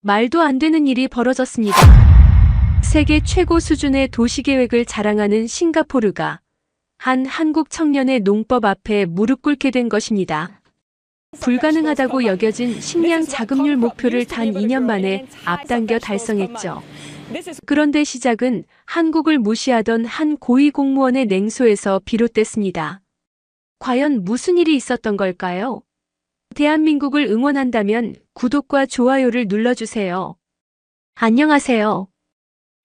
말도 안 되는 일이 벌어졌습니다. 세계 최고 수준의 도시계획을 자랑하는 싱가포르가 한 한국 청년의 농법 앞에 무릎 꿇게 된 것입니다. 불가능하다고 여겨진 식량 자급률 목표를 단 2년 만에 앞당겨 달성했죠. 그런데 시작은 한국을 무시하던 한 고위 공무원의 냉소에서 비롯됐습니다. 과연 무슨 일이 있었던 걸까요? 대한민국을 응원한다면 구독과 좋아요를 눌러주세요. 안녕하세요.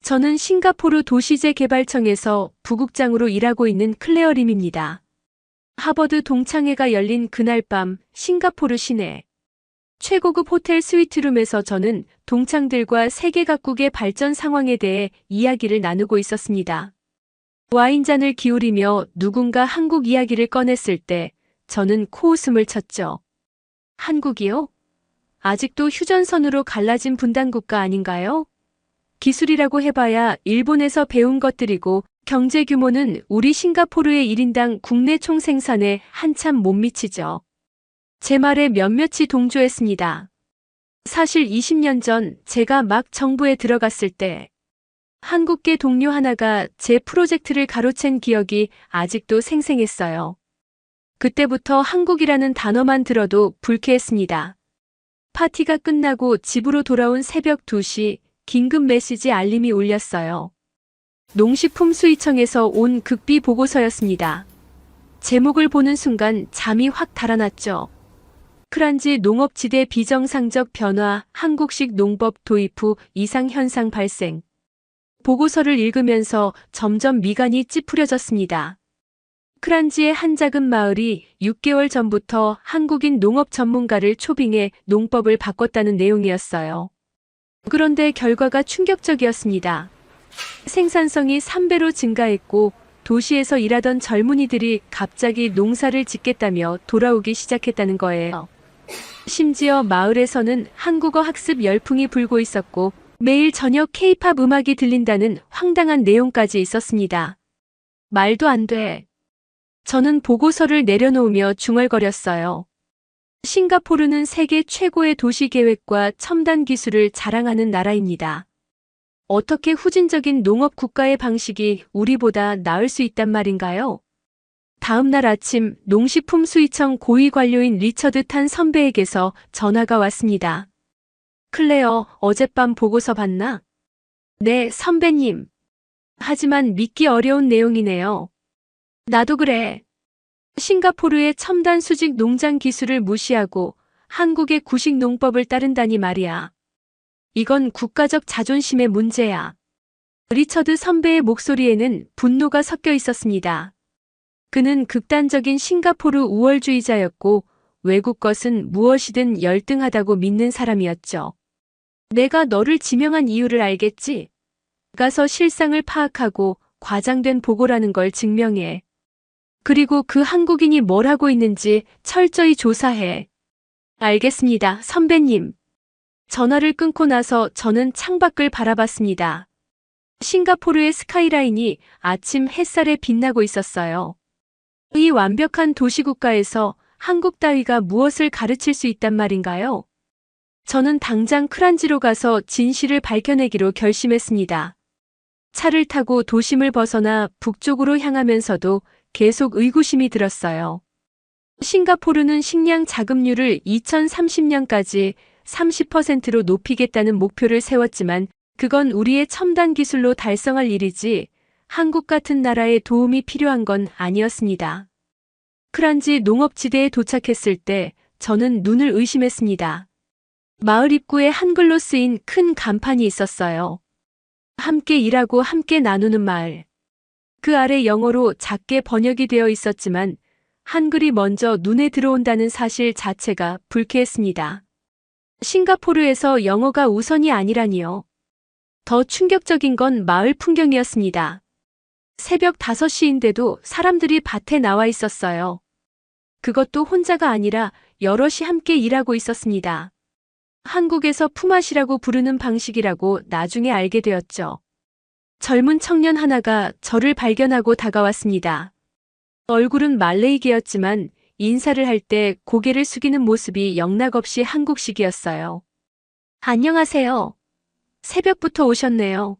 저는 싱가포르 도시재개발청에서 부국장으로 일하고 있는 클레어 림입니다. 하버드 동창회가 열린 그날 밤 싱가포르 시내 최고급 호텔 스위트룸에서 저는 동창들과 세계 각국의 발전 상황에 대해 이야기를 나누고 있었습니다. 와인잔을 기울이며 누군가 한국 이야기를 꺼냈을 때 저는 코웃음을 쳤죠. 한국이요? 아직도 휴전선으로 갈라진 분단국가 아닌가요? 기술이라고 해봐야 일본에서 배운 것들이고 경제 규모는 우리 싱가포르의 1인당 국내 총생산에 한참 못 미치죠. 제 말에 몇몇이 동조했습니다. 사실 20년 전 제가 막 정부에 들어갔을 때 한국계 동료 하나가 제 프로젝트를 가로챈 기억이 아직도 생생했어요. 그때부터 한국이라는 단어만 들어도 불쾌했습니다. 파티가 끝나고 집으로 돌아온 새벽 2시 긴급 메시지 알림이 울렸어요. 농식품수의청에서 온 극비 보고서였습니다. 제목을 보는 순간 잠이 확 달아났죠. 크란지 농업지대 비정상적 변화, 한국식 농법 도입 후 이상 현상 발생. 보고서를 읽으면서 점점 미간이 찌푸려졌습니다. 크란지의 한 작은 마을이 6개월 전부터 한국인 농업 전문가를 초빙해 농법을 바꿨다는 내용이었어요. 그런데 결과가 충격적이었습니다. 생산성이 3배로 증가했고 도시에서 일하던 젊은이들이 갑자기 농사를 짓겠다며 돌아오기 시작했다는 거예요. 심지어 마을에서는 한국어 학습 열풍이 불고 있었고 매일 저녁 K-팝 음악이 들린다는 황당한 내용까지 있었습니다. 말도 안 돼. 저는 보고서를 내려놓으며 중얼거렸어요. 싱가포르는 세계 최고의 도시 계획과 첨단 기술을 자랑하는 나라입니다. 어떻게 후진적인 농업 국가의 방식이 우리보다 나을 수 있단 말인가요? 다음 날 아침 농식품수의청 고위 관료인 리처드 탄 선배에게서 전화가 왔습니다. 클레어, 어젯밤 보고서 봤나? 네, 선배님. 하지만 믿기 어려운 내용이네요. 나도 그래. 싱가포르의 첨단 수직 농장 기술을 무시하고 한국의 구식 농법을 따른다니 말이야. 이건 국가적 자존심의 문제야. 리처드 선배의 목소리에는 분노가 섞여 있었습니다. 그는 극단적인 싱가포르 우월주의자였고 외국 것은 무엇이든 열등하다고 믿는 사람이었죠. 내가 너를 지명한 이유를 알겠지? 가서 실상을 파악하고 과장된 보고라는 걸 증명해. 그리고 그 한국인이 뭘 하고 있는지 철저히 조사해. 알겠습니다, 선배님. 전화를 끊고 나서 저는 창밖을 바라봤습니다. 싱가포르의 스카이라인이 아침 햇살에 빛나고 있었어요. 이 완벽한 도시국가에서 한국 따위가 무엇을 가르칠 수 있단 말인가요? 저는 당장 크란지로 가서 진실을 밝혀내기로 결심했습니다. 차를 타고 도심을 벗어나 북쪽으로 향하면서도 계속 의구심이 들었어요. 싱가포르는 식량 자급률을 2030년까지 30%로 높이겠다는 목표를 세웠지만 그건 우리의 첨단 기술로 달성할 일이지 한국 같은 나라의 도움이 필요한 건 아니었습니다. 크란지 농업지대에 도착했을 때 저는 눈을 의심했습니다. 마을 입구에 한글로 쓰인 큰 간판이 있었어요. 함께 일하고 함께 나누는 마을. 그 아래 영어로 작게 번역이 되어 있었지만 한글이 먼저 눈에 들어온다는 사실 자체가 불쾌했습니다. 싱가포르에서 영어가 우선이 아니라니요. 더 충격적인 건 마을 풍경이었습니다. 새벽 5시인데도 사람들이 밭에 나와 있었어요. 그것도 혼자가 아니라 여럿이 함께 일하고 있었습니다. 한국에서 품앗이라고 부르는 방식이라고 나중에 알게 되었죠. 젊은 청년 하나가 저를 발견하고 다가왔습니다. 얼굴은 말레이계였지만 인사를 할 때 고개를 숙이는 모습이 영락없이 한국식이었어요. 안녕하세요. 새벽부터 오셨네요.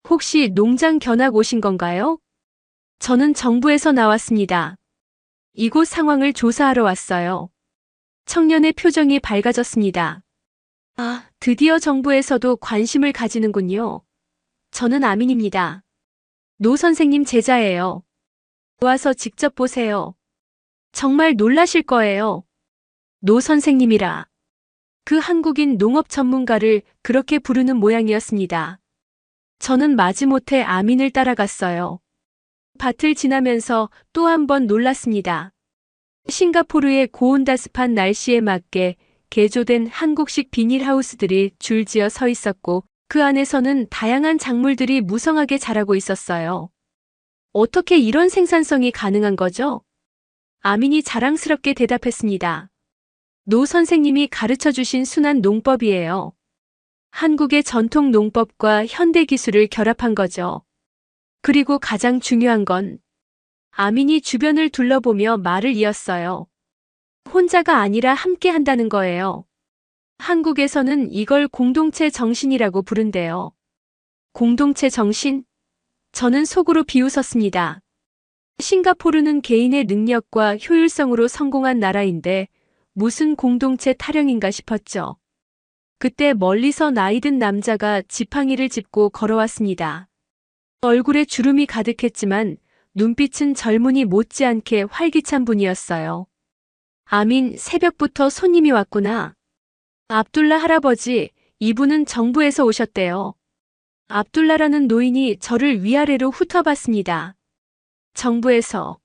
혹시 농장 견학 오신 건가요? 저는 정부에서 나왔습니다. 이곳 상황을 조사하러 왔어요. 청년의 표정이 밝아졌습니다. 아, 드디어 정부에서도 관심을 가지는군요. 저는 아민입니다. 노 선생님 제자예요. 와서 직접 보세요. 정말 놀라실 거예요. 노 선생님이라. 그 한국인 농업 전문가를 그렇게 부르는 모양이었습니다. 저는 마지못해 아민을 따라갔어요. 밭을 지나면서 또 한 번 놀랐습니다. 싱가포르의 고온다습한 날씨에 맞게 개조된 한국식 비닐하우스들이 줄지어 서 있었고 그 안에서는 다양한 작물들이 무성하게 자라고 있었어요. 어떻게 이런 생산성이 가능한 거죠? 아민이 자랑스럽게 대답했습니다. 노 선생님이 가르쳐 주신 순환 농법이에요. 한국의 전통 농법과 현대 기술을 결합한 거죠. 그리고 가장 중요한 건 아민이 주변을 둘러보며 말을 이었어요. 혼자가 아니라 함께 한다는 거예요. 한국에서는 이걸 공동체 정신이라고 부른대요. 공동체 정신? 저는 속으로 비웃었습니다. 싱가포르는 개인의 능력과 효율성으로 성공한 나라인데 무슨 공동체 타령인가 싶었죠. 그때 멀리서 나이든 남자가 지팡이를 짚고 걸어왔습니다. 얼굴에 주름이 가득했지만 눈빛은 젊은이 못지않게 활기찬 분이었어요. 아민, 새벽부터 손님이 왔구나. 압둘라 할아버지, 이분은 정부에서 오셨대요. 압둘라라는 노인이 저를 위아래로 훑어봤습니다. 정부에서.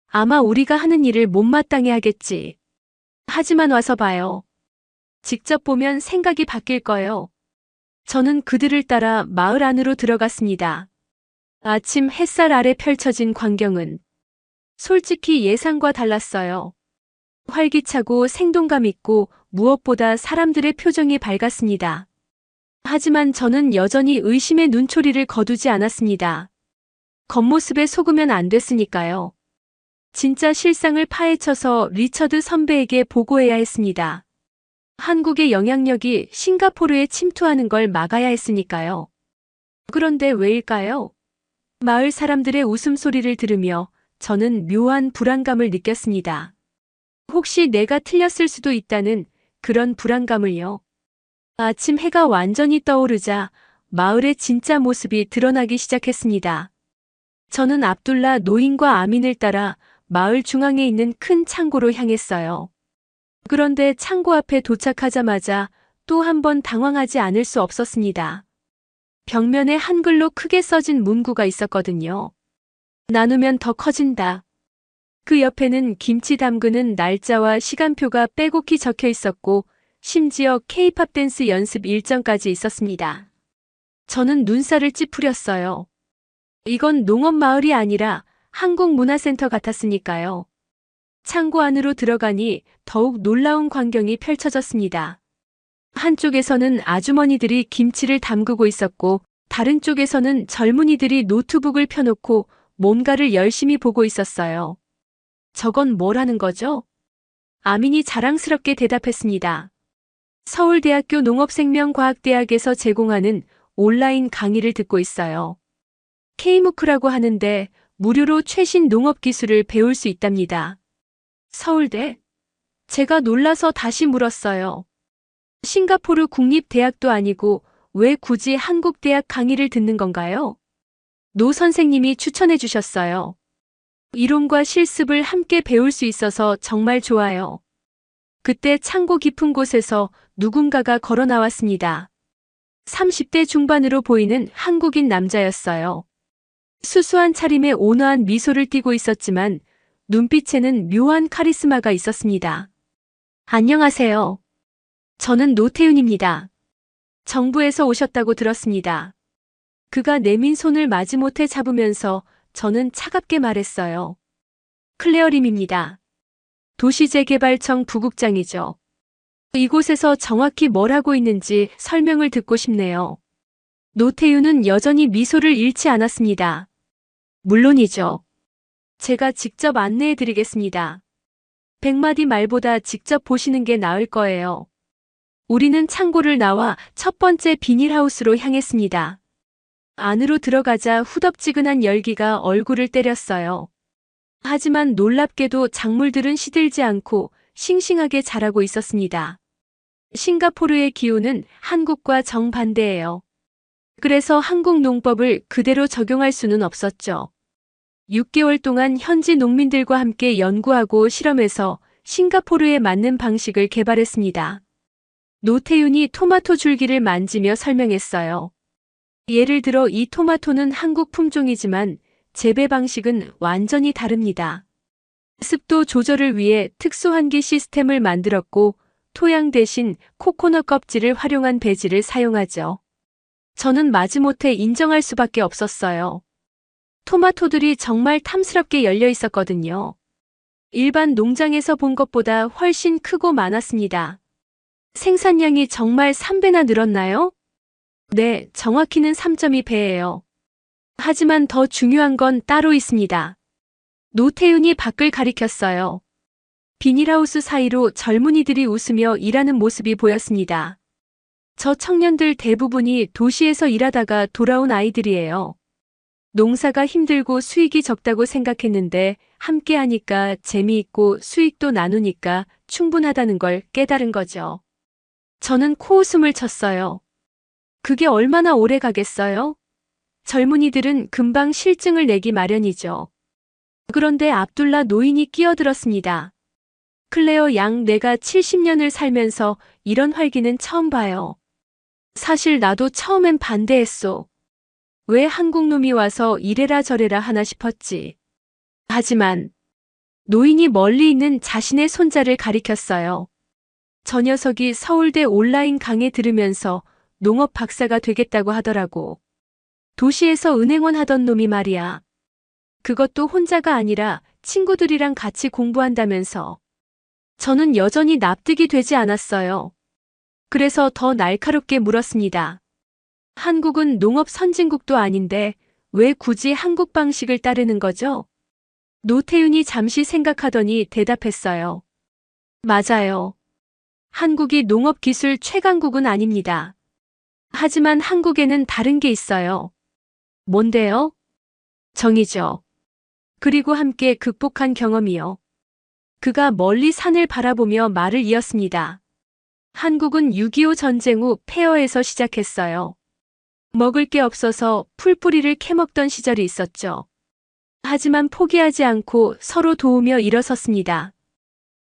아마 우리가 하는 일을 못마땅해 하겠지. 하지만 와서 봐요. 직접 보면 생각이 바뀔 거예요. 저는 그들을 따라 마을 안으로 들어갔습니다. 아침 햇살 아래 펼쳐진 광경은 솔직히 예상과 달랐어요. 활기차고 생동감 있고 무엇보다 사람들의 표정이 밝았습니다. 하지만 저는 여전히 의심의 눈초리를 거두지 않았습니다. 겉모습에 속으면 안 됐으니까요. 진짜 실상을 파헤쳐서 리처드 선배에게 보고해야 했습니다. 한국의 영향력이 싱가포르에 침투하는 걸 막아야 했으니까요. 그런데 왜일까요? 마을 사람들의 웃음소리를 들으며 저는 묘한 불안감을 느꼈습니다. 혹시 내가 틀렸을 수도 있다는 그런 불안감을요. 아침 해가 완전히 떠오르자 마을의 진짜 모습이 드러나기 시작했습니다. 저는 압둘라 노인과 아민을 따라 마을 중앙에 있는 큰 창고로 향했어요. 그런데 창고 앞에 도착하자마자 또 한 번 당황하지 않을 수 없었습니다. 벽면에 한글로 크게 써진 문구가 있었거든요. 나누면 더 커진다. 그 옆에는 김치 담그는 날짜와 시간표가 빼곡히 적혀 있었고 심지어 K-팝 댄스 연습 일정까지 있었습니다. 저는 눈살을 찌푸렸어요. 이건 농업마을이 아니라 한국문화센터 같았으니까요. 창고 안으로 들어가니 더욱 놀라운 광경이 펼쳐졌습니다. 한쪽에서는 아주머니들이 김치를 담그고 있었고 다른 쪽에서는 젊은이들이 노트북을 펴놓고 뭔가를 열심히 보고 있었어요. 저건 뭐라는 거죠? 아민이 자랑스럽게 대답했습니다. 서울대학교 농업생명과학대학에서 제공하는 온라인 강의를 듣고 있어요. K무크라고 하는데 무료로 최신 농업 기술을 배울 수 있답니다. 서울대? 제가 놀라서 다시 물었어요. 싱가포르 국립대학도 아니고 왜 굳이 한국대학 강의를 듣는 건가요? 노 선생님이 추천해 주셨어요. 이론과 실습을 함께 배울 수 있어서 정말 좋아요. 그때 창고 깊은 곳에서 누군가가 걸어 나왔습니다. 30대 중반으로 보이는 한국인 남자였어요. 수수한 차림에 온화한 미소를 띠고 있었지만 눈빛에는 묘한 카리스마가 있었습니다. 안녕하세요. 저는 노태윤입니다. 정부에서 오셨다고 들었습니다. 그가 내민 손을 마지못해 잡으면서 저는 차갑게 말했어요. 클레어림입니다. 도시재개발청 부국장이죠. 이곳에서 정확히 뭘 하고 있는지 설명을 듣고 싶네요. 노태윤은 여전히 미소를 잃지 않았습니다. 물론이죠. 제가 직접 안내해 드리겠습니다. 100마디 말보다 직접 보시는 게 나을 거예요. 우리는 창고를 나와 첫 번째 비닐하우스로 향했습니다. 안으로 들어가자 후덥지근한 열기가 얼굴을 때렸어요. 하지만 놀랍게도 작물들은 시들지 않고 싱싱하게 자라고 있었습니다. 싱가포르의 기후는 한국과 정반대예요. 그래서 한국 농법을 그대로 적용할 수는 없었죠. 6개월 동안 현지 농민들과 함께 연구하고 실험해서 싱가포르에 맞는 방식을 개발했습니다. 노태윤이 토마토 줄기를 만지며 설명했어요. 예를 들어 이 토마토는 한국 품종이지만 재배 방식은 완전히 다릅니다. 습도 조절을 위해 특수환기 시스템을 만들었고 토양 대신 코코넛 껍질을 활용한 배지를 사용하죠. 저는 마지못해 인정할 수밖에 없었어요. 토마토들이 정말 탐스럽게 열려 있었거든요. 일반 농장에서 본 것보다 훨씬 크고 많았습니다. 생산량이 정말 3배나 늘었나요? 네, 정확히는 3.2배예요. 하지만 더 중요한 건 따로 있습니다. 노태윤이 밖을 가리켰어요. 비닐하우스 사이로 젊은이들이 웃으며 일하는 모습이 보였습니다. 저 청년들 대부분이 도시에서 일하다가 돌아온 아이들이에요. 농사가 힘들고 수익이 적다고 생각했는데 함께 하니까 재미있고 수익도 나누니까 충분하다는 걸 깨달은 거죠. 저는 코웃음을 쳤어요. 그게 얼마나 오래 가겠어요? 젊은이들은 금방 실증을 내기 마련이죠. 그런데 압둘라 노인이 끼어들었습니다. 클레어 양, 내가 70년을 살면서 이런 활기는 처음 봐요. 사실 나도 처음엔 반대했소. 왜 한국 놈이 와서 이래라 저래라 하나 싶었지. 하지만 노인이 멀리 있는 자신의 손자를 가리켰어요. 저 녀석이 서울대 온라인 강의 들으면서 농업 박사가 되겠다고 하더라고. 도시에서 은행원 하던 놈이 말이야. 그것도 혼자가 아니라 친구들이랑 같이 공부한다면서. 저는 여전히 납득이 되지 않았어요. 그래서 더 날카롭게 물었습니다. 한국은 농업 선진국도 아닌데 왜 굳이 한국 방식을 따르는 거죠? 노태윤이 잠시 생각하더니 대답했어요. 맞아요. 한국이 농업 기술 최강국은 아닙니다. 하지만 한국에는 다른 게 있어요. 뭔데요? 정이죠. 그리고 함께 극복한 경험이요. 그가 멀리 산을 바라보며 말을 이었습니다. 한국은 6.25 전쟁 후 폐허에서 시작했어요. 먹을 게 없어서 풀뿌리를 캐먹던 시절이 있었죠. 하지만 포기하지 않고 서로 도우며 일어섰습니다.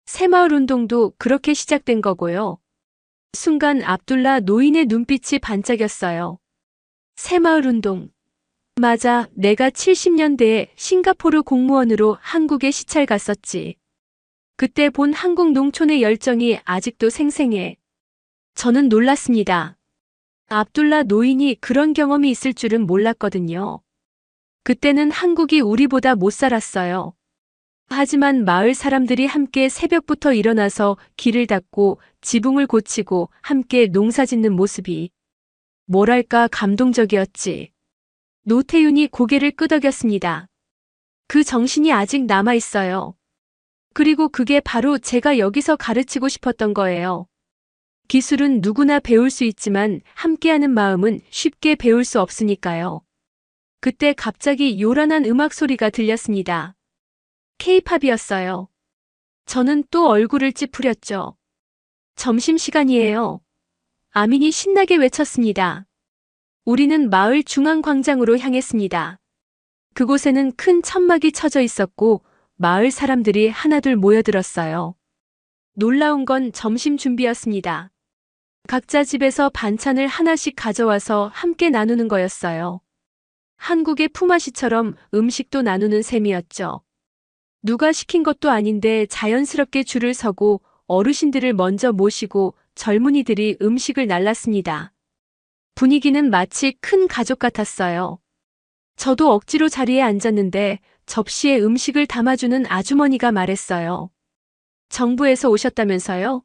새마을 운동도 그렇게 시작된 거고요. 순간 압둘라 노인의 눈빛이 반짝였어요. 새마을 운동. 맞아, 내가 70년대에 싱가포르 공무원으로 한국에 시찰 갔었지. 그때 본 한국 농촌의 열정이 아직도 생생해. 저는 놀랐습니다. 압둘라 노인이 그런 경험이 있을 줄은 몰랐거든요. 그때는 한국이 우리보다 못 살았어요. 하지만 마을 사람들이 함께 새벽부터 일어나서 길을 닦고 지붕을 고치고 함께 농사 짓는 모습이 뭐랄까 감동적이었지. 노태윤이 고개를 끄덕였습니다. 그 정신이 아직 남아있어요. 그리고 그게 바로 제가 여기서 가르치고 싶었던 거예요. 기술은 누구나 배울 수 있지만 함께하는 마음은 쉽게 배울 수 없으니까요. 그때 갑자기 요란한 음악 소리가 들렸습니다. K-팝이었어요. 저는 또 얼굴을 찌푸렸죠. 점심시간이에요. 아민이 신나게 외쳤습니다. 우리는 마을 중앙광장으로 향했습니다. 그곳에는 큰 천막이 쳐져 있었고 마을 사람들이 하나둘 모여들었어요. 놀라운 건 점심 준비였습니다. 각자 집에서 반찬을 하나씩 가져와서 함께 나누는 거였어요. 한국의 품앗이처럼 음식도 나누는 셈이었죠. 누가 시킨 것도 아닌데 자연스럽게 줄을 서고 어르신들을 먼저 모시고 젊은이들이 음식을 날랐습니다. 분위기는 마치 큰 가족 같았어요. 저도 억지로 자리에 앉았는데 접시에 음식을 담아주는 아주머니가 말했어요. 정부에서 오셨다면서요?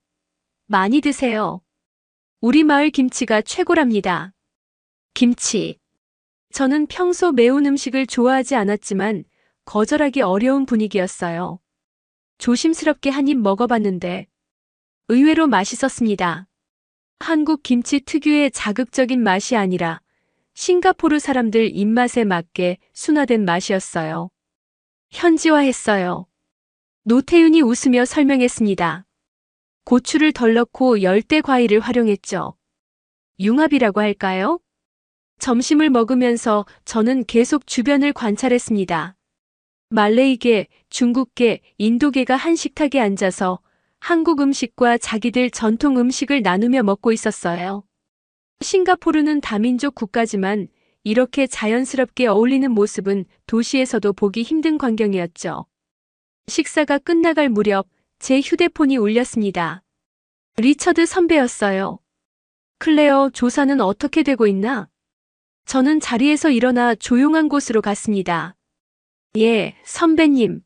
많이 드세요. 우리 마을 김치가 최고랍니다. 김치. 저는 평소 매운 음식을 좋아하지 않았지만 거절하기 어려운 분위기였어요. 조심스럽게 한 입 먹어봤는데 의외로 맛있었습니다. 한국 김치 특유의 자극적인 맛이 아니라 싱가포르 사람들 입맛에 맞게 순화된 맛이었어요. 현지화했어요. 노태윤이 웃으며 설명했습니다. 고추를 덜 넣고 열대 과일을 활용했죠. 융합이라고 할까요? 점심을 먹으면서 저는 계속 주변을 관찰했습니다. 말레이계, 중국계, 인도계가 한 식탁에 앉아서 한국 음식과 자기들 전통 음식을 나누며 먹고 있었어요. 싱가포르는 다민족 국가지만 이렇게 자연스럽게 어울리는 모습은 도시에서도 보기 힘든 광경이었죠. 식사가 끝나갈 무렵 제 휴대폰이 울렸습니다. 리처드 선배였어요. 클레어, 조사는 어떻게 되고 있나? 저는 자리에서 일어나 조용한 곳으로 갔습니다. 예, 선배님.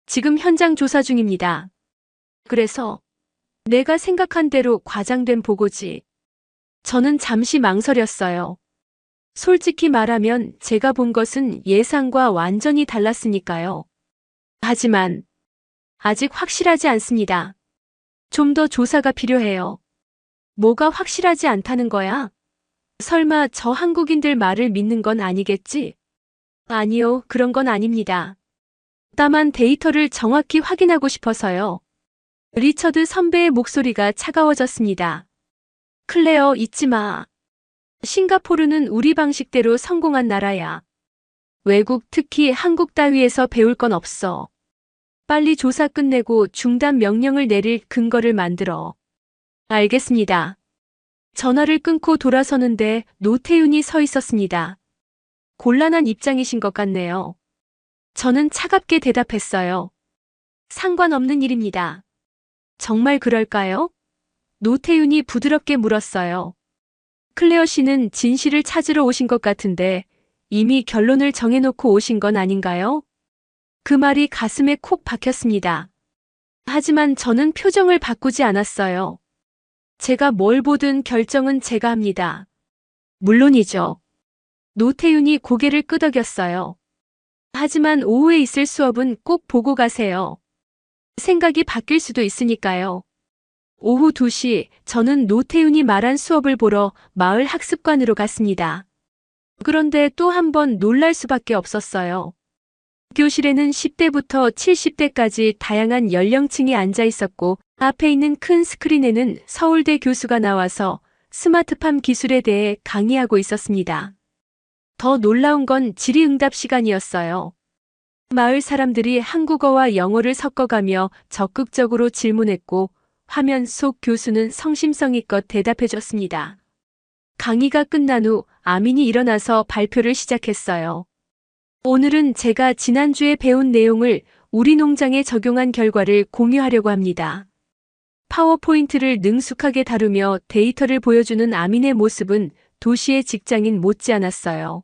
지금 현장 조사 중입니다. 그래서 내가 생각한 대로 과장된 보고지. 저는 잠시 망설였어요. 솔직히 말하면 제가 본 것은 예상과 완전히 달랐으니까요. 하지만 아직 확실하지 않습니다. 좀 더 조사가 필요해요. 뭐가 확실하지 않다는 거야? 설마 저 한국인들 말을 믿는 건 아니겠지? 아니요, 그런 건 아닙니다. 다만 데이터를 정확히 확인하고 싶어서요. 리처드 선배의 목소리가 차가워졌습니다. 클레어, 잊지 마. 싱가포르는 우리 방식대로 성공한 나라야. 외국, 특히 한국 따위에서 배울 건 없어. 빨리 조사 끝내고 중단 명령을 내릴 근거를 만들어. 알겠습니다. 전화를 끊고 돌아서는데 노태윤이 서 있었습니다. 곤란한 입장이신 것 같네요. 저는 차갑게 대답했어요. 상관없는 일입니다. 정말 그럴까요? 노태윤이 부드럽게 물었어요. 클레어 씨는 진실을 찾으러 오신 것 같은데 이미 결론을 정해놓고 오신 건 아닌가요? 그 말이 가슴에 콕 박혔습니다. 하지만 저는 표정을 바꾸지 않았어요. 제가 뭘 보든 결정은 제가 합니다. 물론이죠. 노태윤이 고개를 끄덕였어요. 하지만 오후에 있을 수업은 꼭 보고 가세요. 생각이 바뀔 수도 있으니까요. 오후 2시 저는 노태윤이 말한 수업을 보러 마을 학습관으로 갔습니다. 그런데 또 한 번 놀랄 수밖에 없었어요. 교실에는 10대부터 70대까지 다양한 연령층이 앉아 있었고 앞에 있는 큰 스크린에는 서울대 교수가 나와서 스마트팜 기술에 대해 강의하고 있었습니다. 더 놀라운 건 질의응답 시간이었어요. 마을 사람들이 한국어와 영어를 섞어가며 적극적으로 질문했고 화면 속 교수는 성심성의껏 대답해줬습니다. 강의가 끝난 후 아민이 일어나서 발표를 시작했어요. 오늘은 제가 지난주에 배운 내용을 우리 농장에 적용한 결과를 공유하려고 합니다. 파워포인트를 능숙하게 다루며 데이터를 보여주는 아민의 모습은 도시의 직장인 못지않았어요.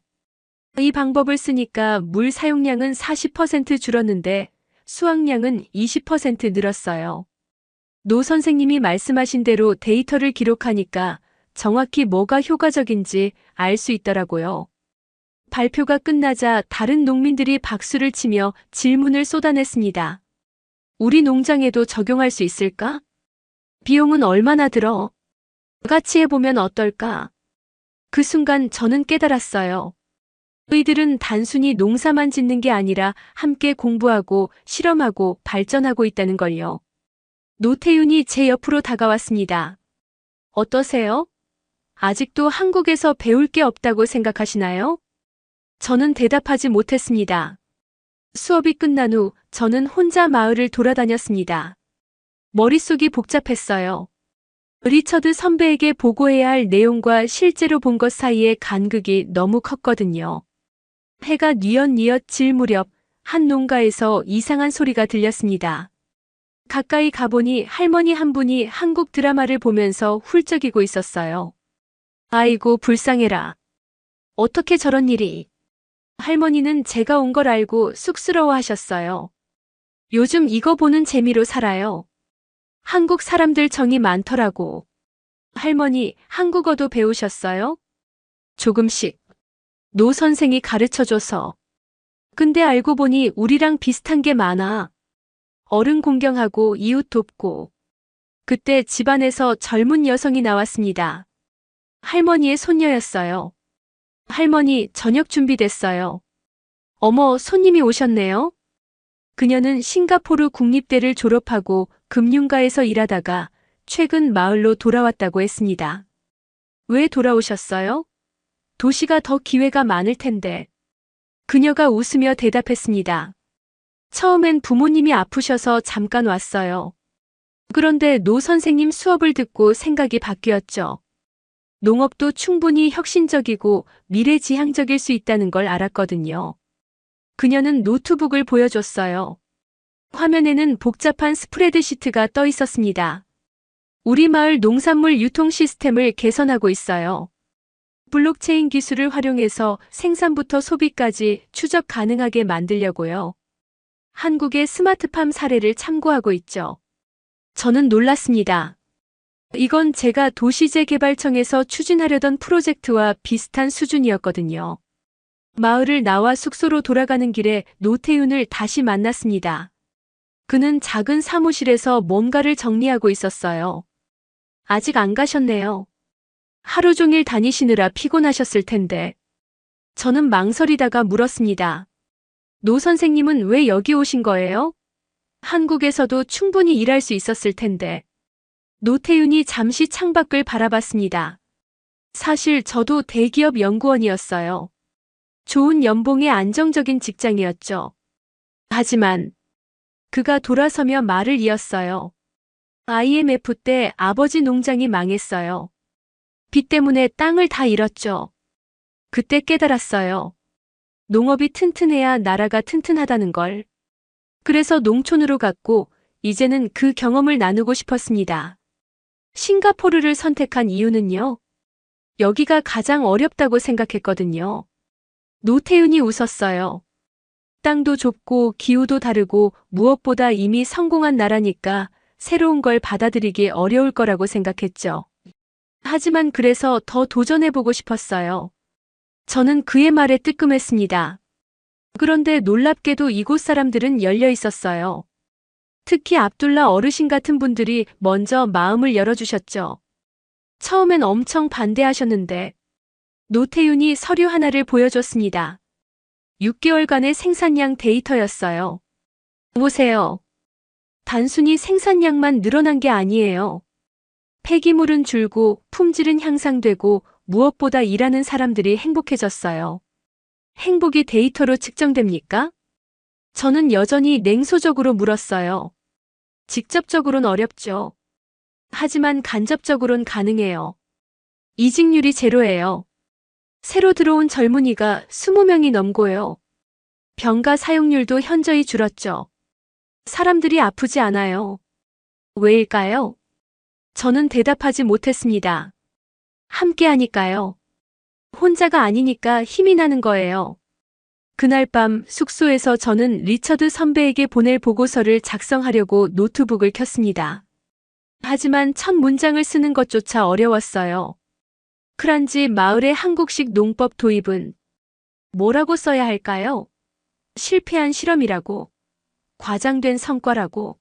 이 방법을 쓰니까 물 사용량은 40% 줄었는데 수확량은 20% 늘었어요. 노 선생님이 말씀하신 대로 데이터를 기록하니까 정확히 뭐가 효과적인지 알 수 있더라고요. 발표가 끝나자 다른 농민들이 박수를 치며 질문을 쏟아냈습니다. 우리 농장에도 적용할 수 있을까? 비용은 얼마나 들어? 같이 해보면 어떨까? 그 순간 저는 깨달았어요. 의들은 단순히 농사만 짓는 게 아니라 함께 공부하고 실험하고 발전하고 있다는 걸요. 노태윤이 제 옆으로 다가왔습니다. 어떠세요? 아직도 한국에서 배울 게 없다고 생각하시나요? 저는 대답하지 못했습니다. 수업이 끝난 후 저는 혼자 마을을 돌아다녔습니다. 머릿속이 복잡했어요. 리처드 선배에게 보고해야 할 내용과 실제로 본 것 사이의 간극이 너무 컸거든요. 해가 뉘엿뉘엿 질 무렵 한 농가에서 이상한 소리가 들렸습니다. 가까이 가보니 할머니 한 분이 한국 드라마를 보면서 훌쩍이고 있었어요. 아이고 불쌍해라. 어떻게 저런 일이. 할머니는 제가 온 걸 알고 쑥스러워하셨어요. 요즘 이거 보는 재미로 살아요. 한국 사람들 정이 많더라고. 할머니, 한국어도 배우셨어요? 조금씩. 노 선생이 가르쳐줘서. 근데 알고 보니 우리랑 비슷한 게 많아. 어른 공경하고 이웃 돕고. 그때 집안에서 젊은 여성이 나왔습니다. 할머니의 손녀였어요. 할머니, 저녁 준비됐어요. 어머, 손님이 오셨네요. 그녀는 싱가포르 국립대를 졸업하고 금융가에서 일하다가 최근 마을로 돌아왔다고 했습니다. 왜 돌아오셨어요? 도시가 더 기회가 많을 텐데. 그녀가 웃으며 대답했습니다. 처음엔 부모님이 아프셔서 잠깐 왔어요. 그런데 노 선생님 수업을 듣고 생각이 바뀌었죠. 농업도 충분히 혁신적이고 미래지향적일 수 있다는 걸 알았거든요. 그녀는 노트북을 보여줬어요. 화면에는 복잡한 스프레드시트가 떠 있었습니다. 우리 마을 농산물 유통 시스템을 개선하고 있어요. 블록체인 기술을 활용해서 생산부터 소비까지 추적 가능하게 만들려고요. 한국의 스마트팜 사례를 참고하고 있죠. 저는 놀랐습니다. 이건 제가 도시재개발청에서 추진하려던 프로젝트와 비슷한 수준이었거든요. 마을을 나와 숙소로 돌아가는 길에 노태윤을 다시 만났습니다. 그는 작은 사무실에서 뭔가를 정리하고 있었어요. 아직 안 가셨네요. 하루 종일 다니시느라 피곤하셨을 텐데. 저는 망설이다가 물었습니다. 노 선생님은 왜 여기 오신 거예요? 한국에서도 충분히 일할 수 있었을 텐데. 노태윤이 잠시 창밖을 바라봤습니다. 사실 저도 대기업 연구원이었어요. 좋은 연봉의 안정적인 직장이었죠. 하지만 그가 돌아서며 말을 이었어요. IMF 때 아버지 농장이 망했어요. 빚 때문에 땅을 다 잃었죠. 그때 깨달았어요. 농업이 튼튼해야 나라가 튼튼하다는 걸. 그래서 농촌으로 갔고 이제는 그 경험을 나누고 싶었습니다. 싱가포르를 선택한 이유는요. 여기가 가장 어렵다고 생각했거든요. 노태윤이 웃었어요. 땅도 좁고 기후도 다르고 무엇보다 이미 성공한 나라니까 새로운 걸 받아들이기 어려울 거라고 생각했죠. 하지만 그래서 더 도전해보고 싶었어요. 저는 그의 말에 뜨끔했습니다. 그런데 놀랍게도 이곳 사람들은 열려 있었어요. 특히 압둘라 어르신 같은 분들이 먼저 마음을 열어주셨죠. 처음엔 엄청 반대하셨는데 노태윤이 서류 하나를 보여줬습니다. 6개월간의 생산량 데이터였어요. 보세요. 단순히 생산량만 늘어난 게 아니에요. 폐기물은 줄고 품질은 향상되고 무엇보다 일하는 사람들이 행복해졌어요. 행복이 데이터로 측정됩니까? 저는 여전히 냉소적으로 물었어요. 직접적으로는 어렵죠. 하지만 간접적으로는 가능해요. 이직률이 제로예요. 새로 들어온 젊은이가 20명이 넘고요. 병가 사용률도 현저히 줄었죠. 사람들이 아프지 않아요. 왜일까요? 저는 대답하지 못했습니다. 함께 하니까요. 혼자가 아니니까 힘이 나는 거예요. 그날 밤 숙소에서 저는 리처드 선배에게 보낼 보고서를 작성하려고 노트북을 켰습니다. 하지만 첫 문장을 쓰는 것조차 어려웠어요. 크란지 마을의 한국식 농법 도입은 뭐라고 써야 할까요? 실패한 실험이라고, 과장된 성과라고.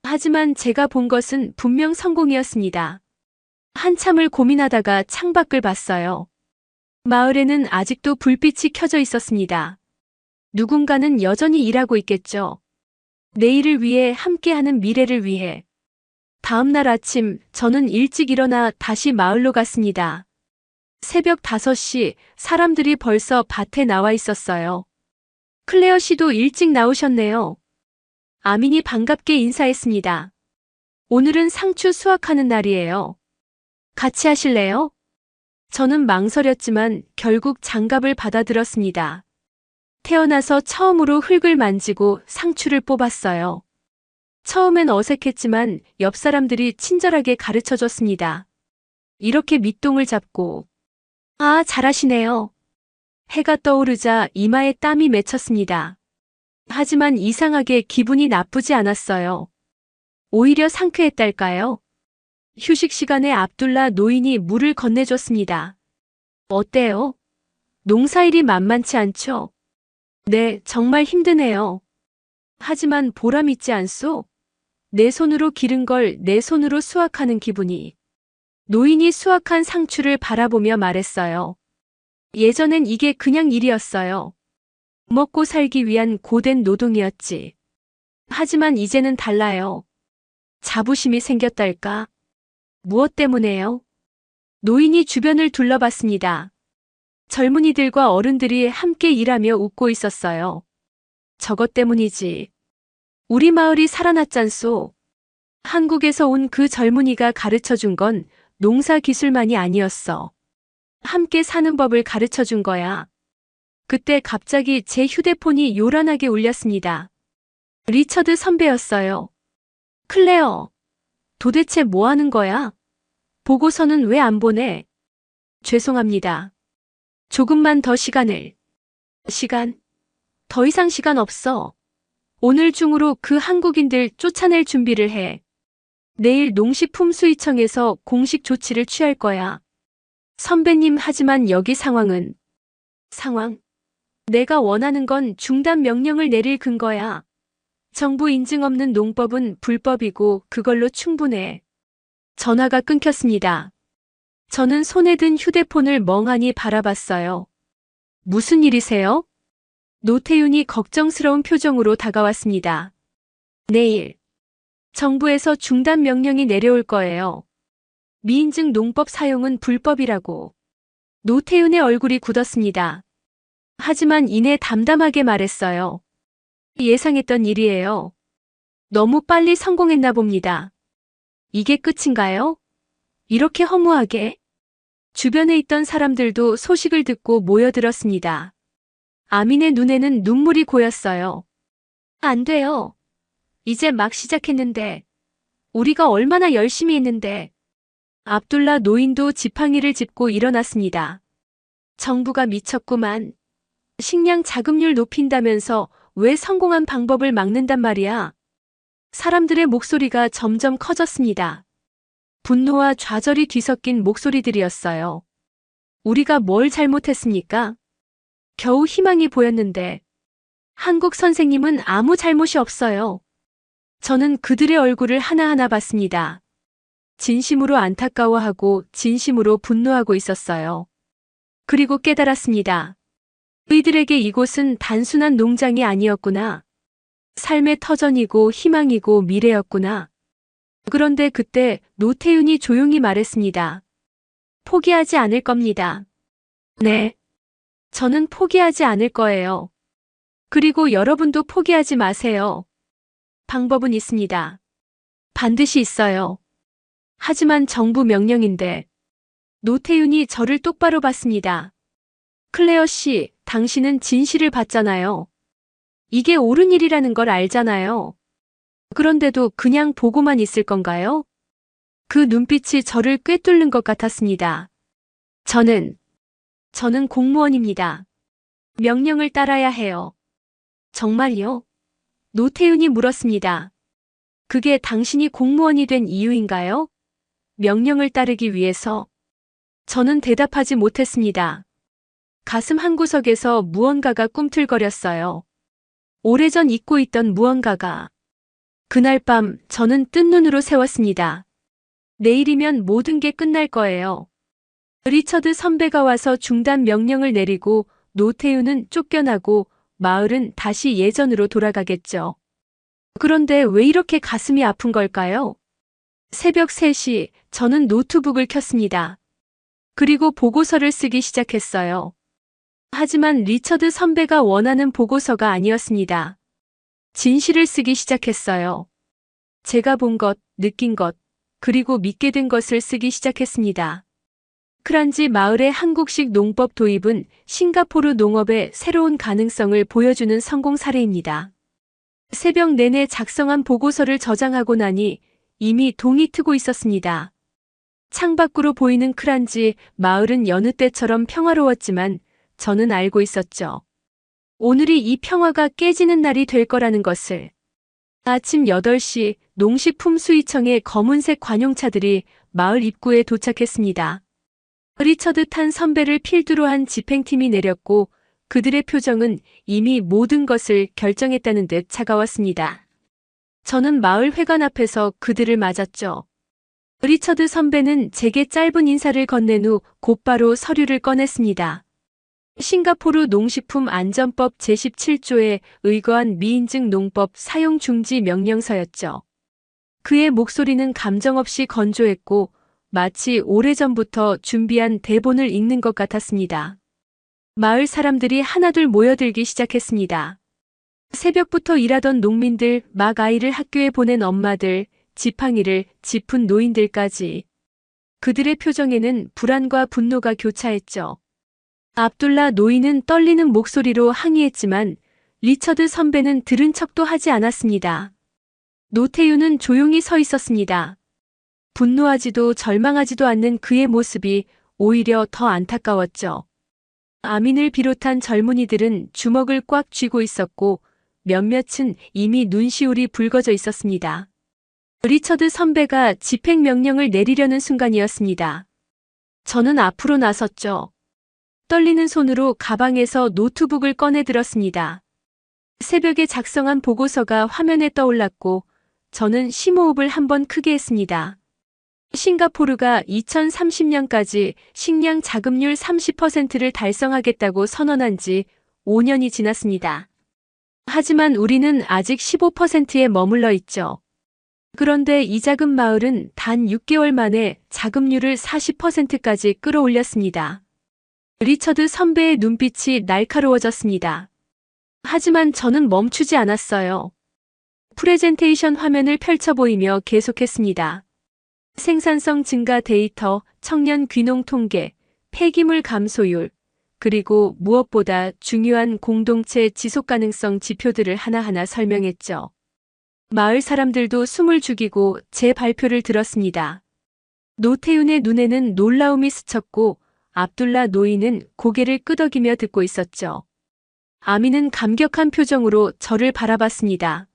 하지만 제가 본 것은 분명 성공이었습니다. 한참을 고민하다가 창밖을 봤어요. 마을에는 아직도 불빛이 켜져 있었습니다. 누군가는 여전히 일하고 있겠죠. 내일을 위해 함께하는 미래를 위해. 다음 날 아침 저는 일찍 일어나 다시 마을로 갔습니다. 새벽 5시 사람들이 벌써 밭에 나와 있었어요. 클레어 씨도 일찍 나오셨네요. 아민이 반갑게 인사했습니다. 오늘은 상추 수확하는 날이에요. 같이 하실래요? 저는 망설였지만 결국 장갑을 받아들었습니다. 태어나서 처음으로 흙을 만지고 상추를 뽑았어요. 처음엔 어색했지만 옆 사람들이 친절하게 가르쳐줬습니다. 이렇게 밑동을 잡고. 아, 잘하시네요. 해가 떠오르자 이마에 땀이 맺혔습니다. 하지만 이상하게 기분이 나쁘지 않았어요. 오히려 상쾌했달까요? 휴식 시간에 압둘라 노인이 물을 건네줬습니다. 어때요? 농사일이 만만치 않죠? 네, 정말 힘드네요. 하지만 보람 있지 않소? 내 손으로 기른 걸 내 손으로 수확하는 기분이. 노인이 수확한 상추를 바라보며 말했어요. 예전엔 이게 그냥 일이었어요. 먹고 살기 위한 고된 노동이었지. 하지만 이제는 달라요. 자부심이 생겼달까? 무엇 때문에요? 노인이 주변을 둘러봤습니다. 젊은이들과 어른들이 함께 일하며 웃고 있었어요. 저것 때문이지. 우리 마을이 살아났잖소. 한국에서 온 그 젊은이가 가르쳐 준 건 농사 기술만이 아니었어. 함께 사는 법을 가르쳐 준 거야. 그때 갑자기 제 휴대폰이 요란하게 울렸습니다. 리처드 선배였어요. 클레어, 도대체 뭐 하는 거야? 보고서는 왜 안 보내? 죄송합니다. 조금만 더 시간을. 시간? 더 이상 시간 없어. 오늘 중으로 그 한국인들 쫓아낼 준비를 해. 내일 농식품수의청에서 공식 조치를 취할 거야. 선배님, 하지만 여기 상황은. 상황? 내가 원하는 건 중단 명령을 내릴 근거야. 정부 인증 없는 농법은 불법이고 그걸로 충분해. 전화가 끊겼습니다. 저는 손에 든 휴대폰을 멍하니 바라봤어요. 무슨 일이세요? 노태윤이 걱정스러운 표정으로 다가왔습니다. 내일 정부에서 중단 명령이 내려올 거예요. 미인증 농법 사용은 불법이라고. 노태윤의 얼굴이 굳었습니다. 하지만 이내 담담하게 말했어요. 예상했던 일이에요. 너무 빨리 성공했나 봅니다. 이게 끝인가요? 이렇게 허무하게? 주변에 있던 사람들도 소식을 듣고 모여들었습니다. 아민의 눈에는 눈물이 고였어요. 안 돼요. 이제 막 시작했는데. 우리가 얼마나 열심히 했는데. 압둘라 노인도 지팡이를 짚고 일어났습니다. 정부가 미쳤구만. 식량 자급률 높인다면서 왜 성공한 방법을 막는단 말이야. 사람들의 목소리가 점점 커졌습니다. 분노와 좌절이 뒤섞인 목소리들이었어요. 우리가 뭘 잘못했습니까? 겨우 희망이 보였는데. 한국 선생님은 아무 잘못이 없어요. 저는 그들의 얼굴을 하나하나 봤습니다. 진심으로 안타까워하고 진심으로 분노하고 있었어요. 그리고 깨달았습니다. 그들에게 이곳은 단순한 농장이 아니었구나. 삶의 터전이고 희망이고 미래였구나. 그런데 그때 노태윤이 조용히 말했습니다. 포기하지 않을 겁니다. 네. 저는 포기하지 않을 거예요. 그리고 여러분도 포기하지 마세요. 방법은 있습니다. 반드시 있어요. 하지만 정부 명령인데. 노태윤이 저를 똑바로 봤습니다. 클레어 씨, 당신은 진실을 봤잖아요. 이게 옳은 일이라는 걸 알잖아요. 그런데도 그냥 보고만 있을 건가요? 그 눈빛이 저를 꿰뚫는 것 같았습니다. 저는 공무원입니다. 명령을 따라야 해요. 정말요? 노태윤이 물었습니다. 그게 당신이 공무원이 된 이유인가요? 명령을 따르기 위해서. 저는 대답하지 못했습니다. 가슴 한구석에서 무언가가 꿈틀거렸어요. 오래전 잊고 있던 무언가가. 그날 밤 저는 뜬 눈으로 세웠습니다. 내일이면 모든 게 끝날 거예요. 리처드 선배가 와서 중단 명령을 내리고 노태윤은 쫓겨나고 마을은 다시 예전으로 돌아가겠죠. 그런데 왜 이렇게 가슴이 아픈 걸까요? 새벽 3시 저는 노트북을 켰습니다. 그리고 보고서를 쓰기 시작했어요. 하지만 리처드 선배가 원하는 보고서가 아니었습니다. 진실을 쓰기 시작했어요. 제가 본 것, 느낀 것, 그리고 믿게 된 것을 쓰기 시작했습니다. 크란지 마을의 한국식 농법 도입은 싱가포르 농업의 새로운 가능성을 보여주는 성공 사례입니다. 새벽 내내 작성한 보고서를 저장하고 나니 이미 동이 트고 있었습니다. 창밖으로 보이는 크란지 마을은 여느 때처럼 평화로웠지만 저는 알고 있었죠. 오늘이 이 평화가 깨지는 날이 될 거라는 것을. 아침 8시 농식품수의청의 검은색 관용차들이 마을 입구에 도착했습니다. 리처드 탄 선배를 필두로 한 집행팀이 내렸고 그들의 표정은 이미 모든 것을 결정했다는 듯 차가웠습니다. 저는 마을 회관 앞에서 그들을 맞았죠. 리처드 선배는 제게 짧은 인사를 건넨 후 곧바로 서류를 꺼냈습니다. 싱가포르 농식품 안전법 제17조에 의거한 미인증 농법 사용 중지 명령서였죠. 그의 목소리는 감정 없이 건조했고 마치 오래전부터 준비한 대본을 읽는 것 같았습니다. 마을 사람들이 하나둘 모여들기 시작했습니다. 새벽부터 일하던 농민들, 막 아이를 학교에 보낸 엄마들, 지팡이를 짚은 노인들까지. 그들의 표정에는 불안과 분노가 교차했죠. 압둘라 노인은 떨리는 목소리로 항의했지만 리처드 선배는 들은 척도 하지 않았습니다. 노태윤은 조용히 서 있었습니다. 분노하지도 절망하지도 않는 그의 모습이 오히려 더 안타까웠죠. 아민을 비롯한 젊은이들은 주먹을 꽉 쥐고 있었고 몇몇은 이미 눈시울이 붉어져 있었습니다. 리처드 선배가 집행명령을 내리려는 순간이었습니다. 저는 앞으로 나섰죠. 떨리는 손으로 가방에서 노트북을 꺼내 들었습니다. 새벽에 작성한 보고서가 화면에 떠올랐고 저는 심호흡을 한번 크게 했습니다. 싱가포르가 2030년까지 식량 자급률 30%를 달성하겠다고 선언한 지 5년이 지났습니다. 하지만 우리는 아직 15%에 머물러 있죠. 그런데 이 작은 마을은 단 6개월 만에 자급률을 40%까지 끌어올렸습니다. 리처드 선배의 눈빛이 날카로워졌습니다. 하지만 저는 멈추지 않았어요. 프레젠테이션 화면을 펼쳐 보이며 계속했습니다. 생산성 증가 데이터, 청년 귀농 통계, 폐기물 감소율, 그리고 무엇보다 중요한 공동체 지속가능성 지표들을 하나하나 설명했죠. 마을 사람들도 숨을 죽이고 제 발표를 들었습니다. 노태윤의 눈에는 놀라움이 스쳤고 압둘라 노인은 고개를 끄덕이며 듣고 있었죠. 아미는 감격한 표정으로 저를 바라봤습니다.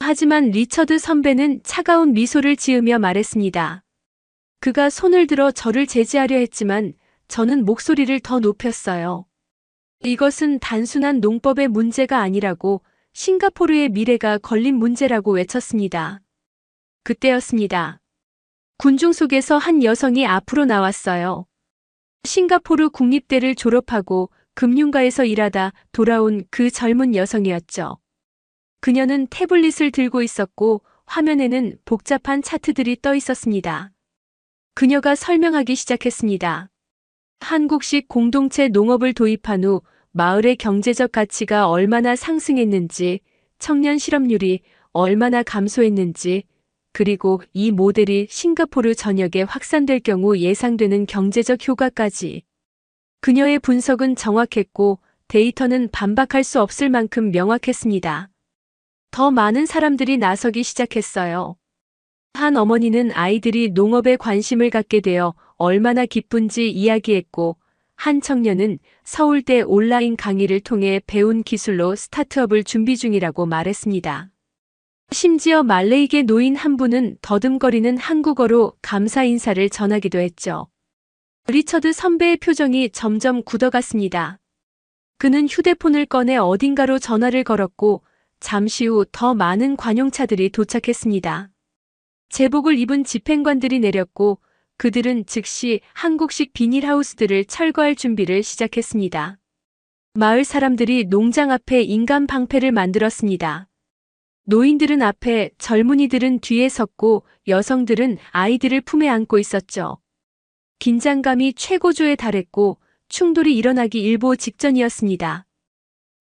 하지만 리처드 선배는 차가운 미소를 지으며 말했습니다. 그가 손을 들어 저를 제지하려 했지만 저는 목소리를 더 높였어요. 이것은 단순한 농법의 문제가 아니라고 싱가포르의 미래가 걸린 문제라고 외쳤습니다. 그때였습니다. 군중 속에서 한 여성이 앞으로 나왔어요. 싱가포르 국립대를 졸업하고 금융가에서 일하다 돌아온 그 젊은 여성이었죠. 그녀는 태블릿을 들고 있었고 화면에는 복잡한 차트들이 떠 있었습니다. 그녀가 설명하기 시작했습니다. 한국식 공동체 농업을 도입한 후 마을의 경제적 가치가 얼마나 상승했는지, 청년 실업률이 얼마나 감소했는지, 그리고 이 모델이 싱가포르 전역에 확산될 경우 예상되는 경제적 효과까지. 그녀의 분석은 정확했고 데이터는 반박할 수 없을 만큼 명확했습니다. 더 많은 사람들이 나서기 시작했어요. 한 어머니는 아이들이 농업에 관심을 갖게 되어 얼마나 기쁜지 이야기했고, 한 청년은 서울대 온라인 강의를 통해 배운 기술로 스타트업을 준비 중이라고 말했습니다. 심지어 말레이계 노인 한 분은 더듬거리는 한국어로 감사 인사를 전하기도 했죠. 리처드 선배의 표정이 점점 굳어갔습니다. 그는 휴대폰을 꺼내 어딘가로 전화를 걸었고 잠시 후 더 많은 관용차들이 도착했습니다. 제복을 입은 집행관들이 내렸고 그들은 즉시 한국식 비닐하우스들을 철거할 준비를 시작했습니다. 마을 사람들이 농장 앞에 인간 방패를 만들었습니다. 노인들은 앞에, 젊은이들은 뒤에 섰고 여성들은 아이들을 품에 안고 있었죠. 긴장감이 최고조에 달했고 충돌이 일어나기 일보 직전이었습니다.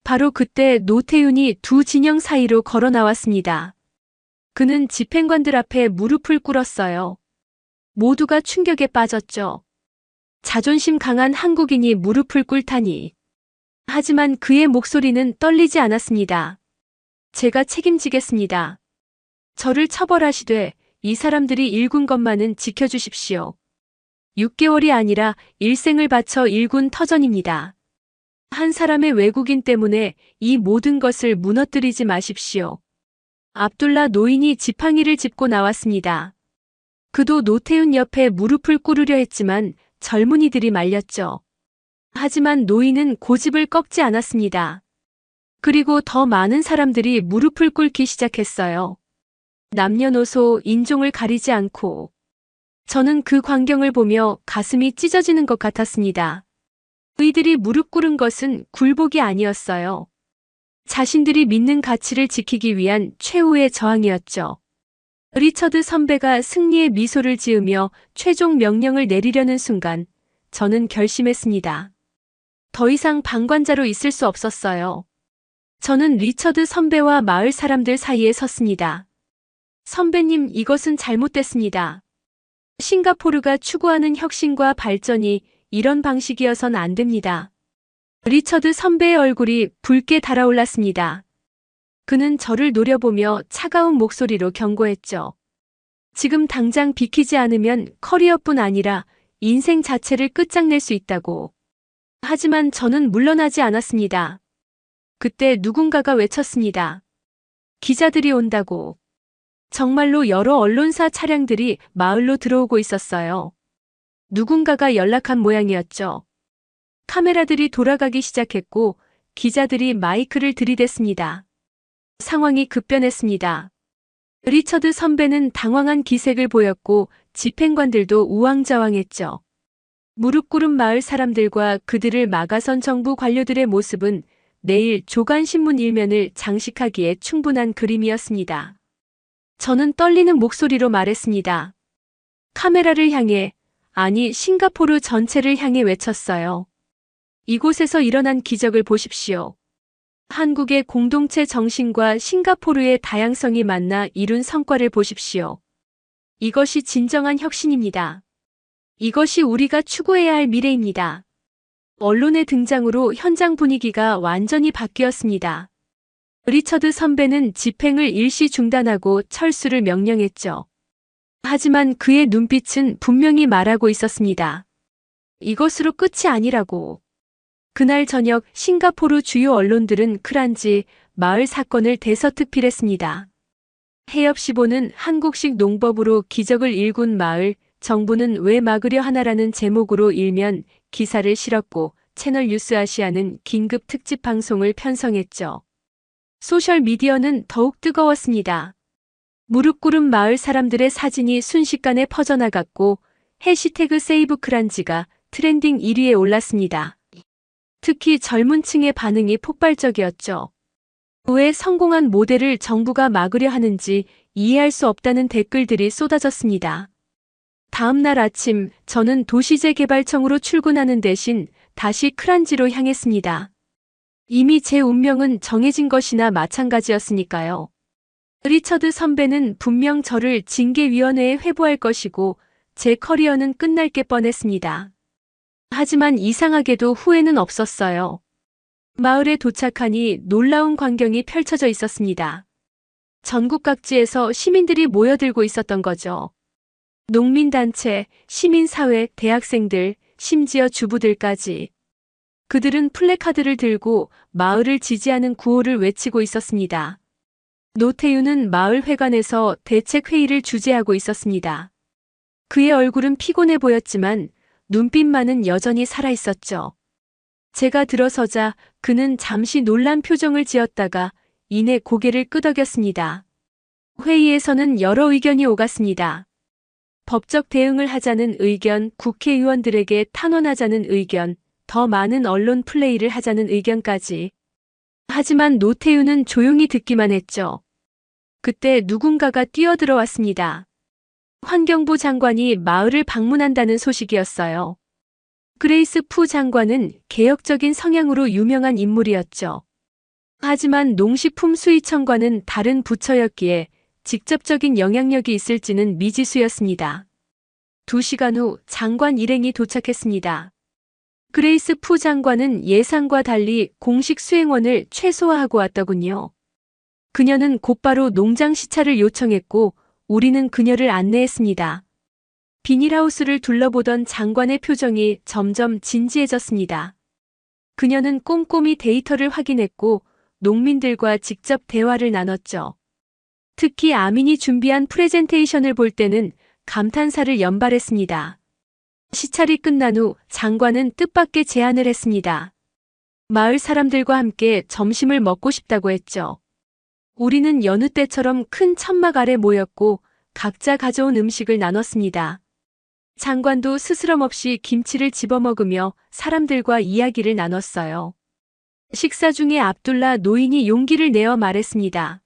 바로 그때 노태윤이 두 진영 사이로 걸어 나왔습니다. 그는 집행관들 앞에 무릎을 꿇었어요. 모두가 충격에 빠졌죠. 자존심 강한 한국인이 무릎을 꿇다니. 하지만 그의 목소리는 떨리지 않았습니다. 제가 책임지겠습니다. 저를 처벌하시되 이 사람들이 일군 것만은 지켜주십시오. 6개월이 아니라 일생을 바쳐 일군 터전입니다. 한 사람의 외국인 때문에 이 모든 것을 무너뜨리지 마십시오. 압둘라 노인이 지팡이를 짚고 나왔습니다. 그도 노태윤 옆에 무릎을 꿇으려 했지만 젊은이들이 말렸죠. 하지만 노인은 고집을 꺾지 않았습니다. 그리고 더 많은 사람들이 무릎을 꿇기 시작했어요. 남녀노소 인종을 가리지 않고 저는 그 광경을 보며 가슴이 찢어지는 것 같았습니다. 의들이 무릎 꿇은 것은 굴복이 아니었어요. 자신들이 믿는 가치를 지키기 위한 최후의 저항이었죠. 리처드 선배가 승리의 미소를 지으며 최종 명령을 내리려는 순간 저는 결심했습니다. 더 이상 방관자로 있을 수 없었어요. 저는 리처드 선배와 마을 사람들 사이에 섰습니다. 선배님, 이것은 잘못됐습니다. 싱가포르가 추구하는 혁신과 발전이 이런 방식이어선 안 됩니다. 리처드 선배의 얼굴이 붉게 달아올랐습니다. 그는 저를 노려보며 차가운 목소리로 경고했죠. 지금 당장 비키지 않으면 커리어뿐 아니라 인생 자체를 끝장낼 수 있다고. 하지만 저는 물러나지 않았습니다. 그때 누군가가 외쳤습니다. 기자들이 온다고. 정말로 여러 언론사 차량들이 마을로 들어오고 있었어요. 누군가가 연락한 모양이었죠. 카메라들이 돌아가기 시작했고 기자들이 마이크를 들이댔습니다. 상황이 급변했습니다. 리처드 선배는 당황한 기색을 보였고 집행관들도 우왕좌왕했죠. 무릎 꿇은 마을 사람들과 그들을 막아선 정부 관료들의 모습은 내일 조간신문 일면을 장식하기에 충분한 그림이었습니다. 저는 떨리는 목소리로 말했습니다. 카메라를 향해, 아니 싱가포르 전체를 향해 외쳤어요. 이곳에서 일어난 기적을 보십시오. 한국의 공동체 정신과 싱가포르의 다양성이 만나 이룬 성과를 보십시오. 이것이 진정한 혁신입니다. 이것이 우리가 추구해야 할 미래입니다. 언론의 등장으로 현장 분위기가 완전히 바뀌었습니다. 리처드 선배는 집행을 일시 중단하고 철수를 명령했죠. 하지만 그의 눈빛은 분명히 말하고 있었습니다. 이것으로 끝이 아니라고. 그날 저녁 싱가포르 주요 언론들은 크란지 마을 사건을 대서특필했습니다. 해협시보는 한국식 농법으로 기적을 일군 마을, 정부는 왜 막으려 하나라는 제목으로 일면 기사를 실었고 채널 뉴스 아시아는 긴급 특집 방송을 편성했죠. 소셜미디어는 더욱 뜨거웠습니다. 무릎 꿇은 마을 사람들의 사진이 순식간에 퍼져나갔고 해시태그 세이브 크란지가 트렌딩 1위에 올랐습니다. 특히 젊은 층의 반응이 폭발적이었죠. 왜 성공한 모델을 정부가 막으려 하는지 이해할 수 없다는 댓글들이 쏟아졌습니다. 다음 날 아침 저는 도시재개발청으로 출근하는 대신 다시 크란지로 향했습니다. 이미 제 운명은 정해진 것이나 마찬가지였으니까요. 리처드 선배는 분명 저를 징계위원회에 회부할 것이고 제 커리어는 끝날 게 뻔했습니다. 하지만 이상하게도 후회는 없었어요. 마을에 도착하니 놀라운 광경이 펼쳐져 있었습니다. 전국 각지에서 시민들이 모여들고 있었던 거죠. 농민단체, 시민사회, 대학생들, 심지어 주부들까지. 그들은 플래카드를 들고 마을을 지지하는 구호를 외치고 있었습니다. 노태우는 마을 회관에서 대책회의를 주재하고 있었습니다. 그의 얼굴은 피곤해 보였지만 눈빛만은 여전히 살아있었죠. 제가 들어서자 그는 잠시 놀란 표정을 지었다가 이내 고개를 끄덕였습니다. 회의에서는 여러 의견이 오갔습니다. 법적 대응을 하자는 의견, 국회의원들에게 탄원하자는 의견, 더 많은 언론 플레이를 하자는 의견까지. 하지만 노태우는 조용히 듣기만 했죠. 그때 누군가가 뛰어들어왔습니다. 환경부 장관이 마을을 방문한다는 소식이었어요. 그레이스 푸 장관은 개혁적인 성향으로 유명한 인물이었죠. 하지만 농식품수입청과는 다른 부처였기에 직접적인 영향력이 있을지는 미지수였습니다. 2시간 후 장관 일행이 도착했습니다. 그레이스 푸 장관은 예상과 달리 공식 수행원을 최소화하고 왔더군요. 그녀는 곧바로 농장 시찰을 요청했고 우리는 그녀를 안내했습니다. 비닐하우스를 둘러보던 장관의 표정이 점점 진지해졌습니다. 그녀는 꼼꼼히 데이터를 확인했고 농민들과 직접 대화를 나눴죠. 특히 아민이 준비한 프레젠테이션을 볼 때는 감탄사를 연발했습니다. 시찰이 끝난 후 장관은 뜻밖의 제안을 했습니다. 마을 사람들과 함께 점심을 먹고 싶다고 했죠. 우리는 여느 때처럼 큰 천막 아래 모였고 각자 가져온 음식을 나눴습니다. 장관도 스스럼 없이 김치를 집어먹으며 사람들과 이야기를 나눴어요. 식사 중에 압둘라 노인이 용기를 내어 말했습니다.